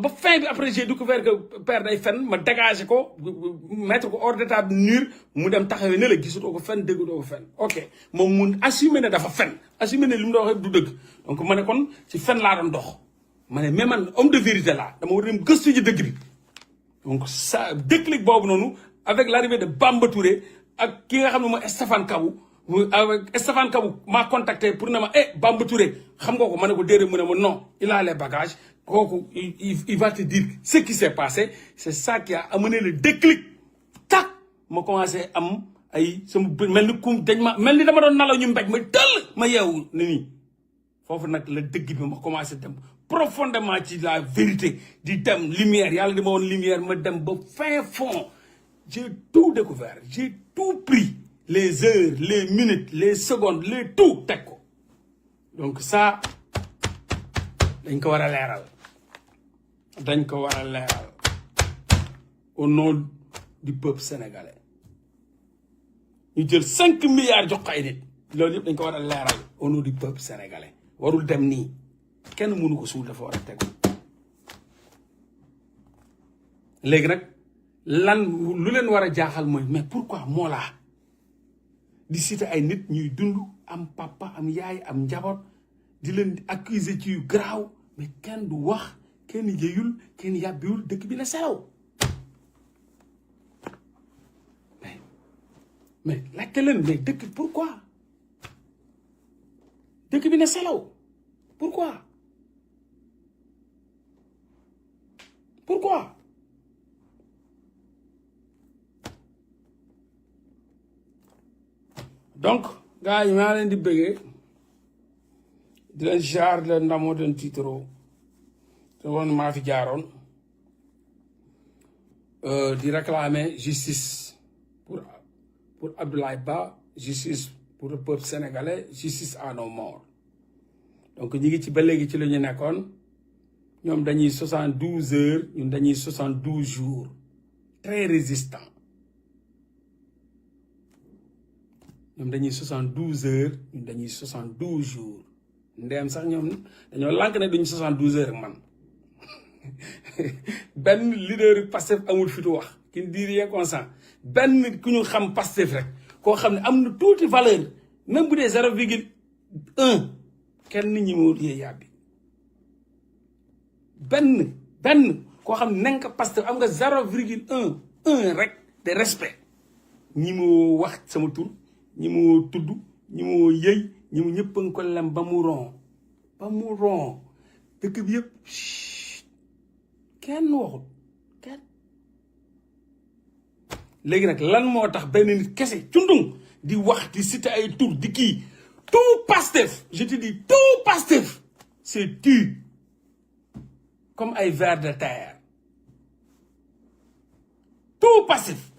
A: ba fin bi après j'ai découvert que père day fen ma dégager ko mettre ko hors d'état de nuire mu dem taxawé ne la gisutoo ko fen déggutoo ko fen ok moom mun assumer ne dafa fen assumer ne li mu doon wax du dëgg donc ma ne kon ci fen laa doon dox ma ne mais man homme de vérité là dama war a dem gëstu ji dëgg bi donc ça déclic boobu noonu avec l'arrivée de Bamba Touré ak ki nga xam ne mooy Stéphane Kabou avec Stéphane Kabou m'a contacté pour ne ma Bamba Touré xam nga ko ma ne ko déedéet mu ne ma non il a les bagages kooku il va te dire ce qui s'est passé c'est ça qui a amené le déclic tac ma commencé am ay sama mel ni ku dañ ma mel ni dama doon nalaw ñu mbéj ma tëll ma yeewu ni nii foofu nag la dëgg bi ma commencé dem profondément ci la vérité di dem lumière yàlla di ma woon lumière ma dem ba fin fond j'ai tout découvert j'ai tout pris les heures les minutes les secondes les tout teg ko donc ça dañ ko war a leeral dañ ko war a leeral au nom du peuple sénégalais ñu jël 5 milliards jox ko ay nit loolu yëpp dañ ko war a leeral au nom du peuple sénégalais warul dem nii kenn mënu ko suul dafa war a tegu léegi nag lan lu leen war a jaaxal mooy mais pourquoi moo laa di citer ay nit ñuy dund am papa am yaay am njaboot di leen accuser ci yu garaaw mais kenn du wax kenn yëyul kenn yàbbiwul dëkk bi na selaw mais laajte leen mais dëkk pourquoi dëkk bi na selaw pourquoi donc gars yi maa leen di bëggee di leen jaar leen ndamoo den tiitro te woon maa fi jaaroon di réclamer justice pour Abdoulaye Ba justice pour le peuple sénégalais justice à nos morts donc ñi ngi ci ba léegi ci la ñu nekkoon ñoom dañuy 72 heures ñun dañuy 72 jours très résistant ñoom dañuy 72 heures ñun dañuy 72 jours ndeem sax ñoom dañoo lànk ne duñu 72 heures ak man benn leader Pastef amul fi tu wax qui ne dit rien consent benn ku ñu xam Pastef rek koo xam ne am na tuuti valeur même bu dee 0,1 kenn ñi moo yee yàbbi benn koo xam ne nenka Pastef am nga 0,1 rek de respect ñi moo wax sama tur ñi moo tudd ñi moo yëy ñi mu ñëpp a nga ko lem ba mu ron dëkk bi yëpp kenn waxut kenn léegi nag lan moo tax benn nit kese cundung di wax di citer ay tur di kii tout Pastef je te dis tout Pastef c'est tu comme ay vers de terre tout Pastef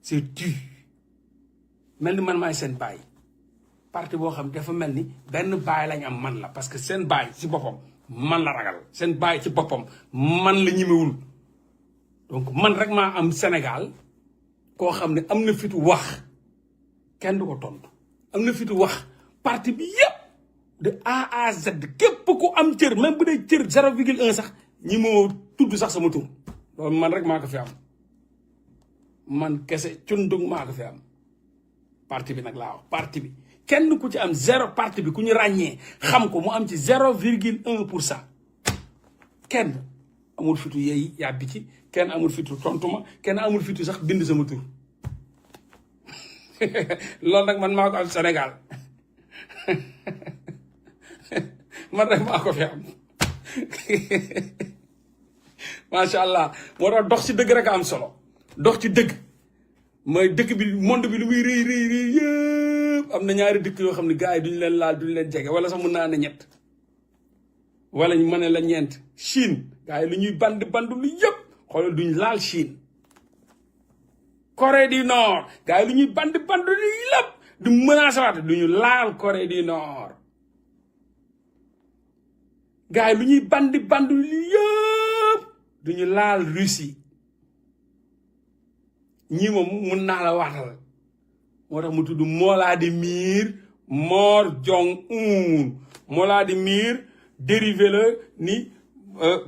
A: c'est tu mel ni man maay seen baay parti boo xam dafa mel ni benn baay lañ am man la parce que seen baay ci boppam man la ragal seen baay ci boppam man la ñimewul donc man rek maa am Sénégal koo xam ne am na fitu wax kenn du ko tontu am na fitu wax parti bi yépp de A à Z képp ku am cër même bu dee cër 0,1 sax ñi moo tudd sax sama tur loolu man rek maa ko fi am man kese cundung maa ko fi am parti bi nag laa wax parti bi kenn ku ci am zéro parti bi ku ñu ràññee xam ko mu am ci 0,1% kenn amul fitu yeey yàbbi ci kenn amul fitu tontuma kenn amul fitu sax bind sama tur loolu nag man maa ko am Sénégal man rek maa ko fi am macha allah moo tax dox ci dëgg rek a am solo dox ci dëgg mooy dëkk bi monde bi lu muy rëy rëy rëy yëpp am na ñaari dëkk yoo xam ne gars yi duñu leen laal duñu leen jege wala sax mun naa ne ñett wala ñu mën la ñeent Chine gars yi lu ñuy band lu yëpp xoolal duñ laal Chine Corée du Nord gars yi lu ñuy band lu yëpp du menacé waat duñu laal Corée du Nord gars yi lu ñuy band lu yëpp duñu laal Russie ñii moom mun naa la waatal moo tax mu tudd Vladimir Jong-un Vladimir dérivé la ni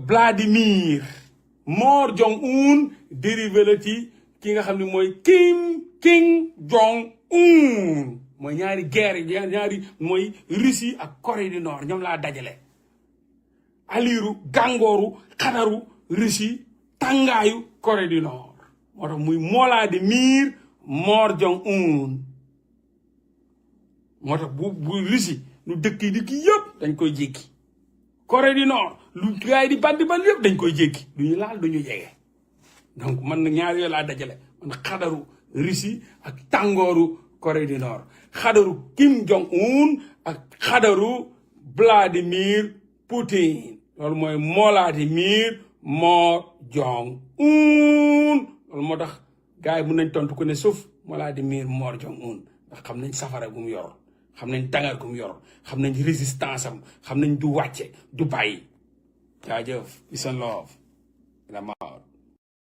A: Vladimir Jong-un dérivé la ci ki nga xam ne mooy Kim Jong-un mooy ñaari guerre ñaari mooy Russie ak Corée du Nord ñoom laa dajale aliru gàngooru xadaru Russie tàngaayu Corée du Nord moo tax muy Vladimir Jong-un moo tax bu Russie lu dëkk yëpp dañ koy jéggi Corée du Nord lu gars yi di bandi yëpp dañ koy jéggi du ñu laal du ñu jege donc man nag ñaar yooyu laa dajale man xadaru Russie ak tàngooru Corée du Nord xadaru Kim Jong-un ak xadaru Vladimir Poutine loolu mooy Vladimir Jong-un loolu moo tax gars yi mun nañ tontu ko ne suuf Vladimir Jong-un ndax xam nañ safara gu mu yor xam nañ tàngaar gu mu yor xam nañ résistance am xam nañ du wàcce du bàyyi jaajëf peace and love la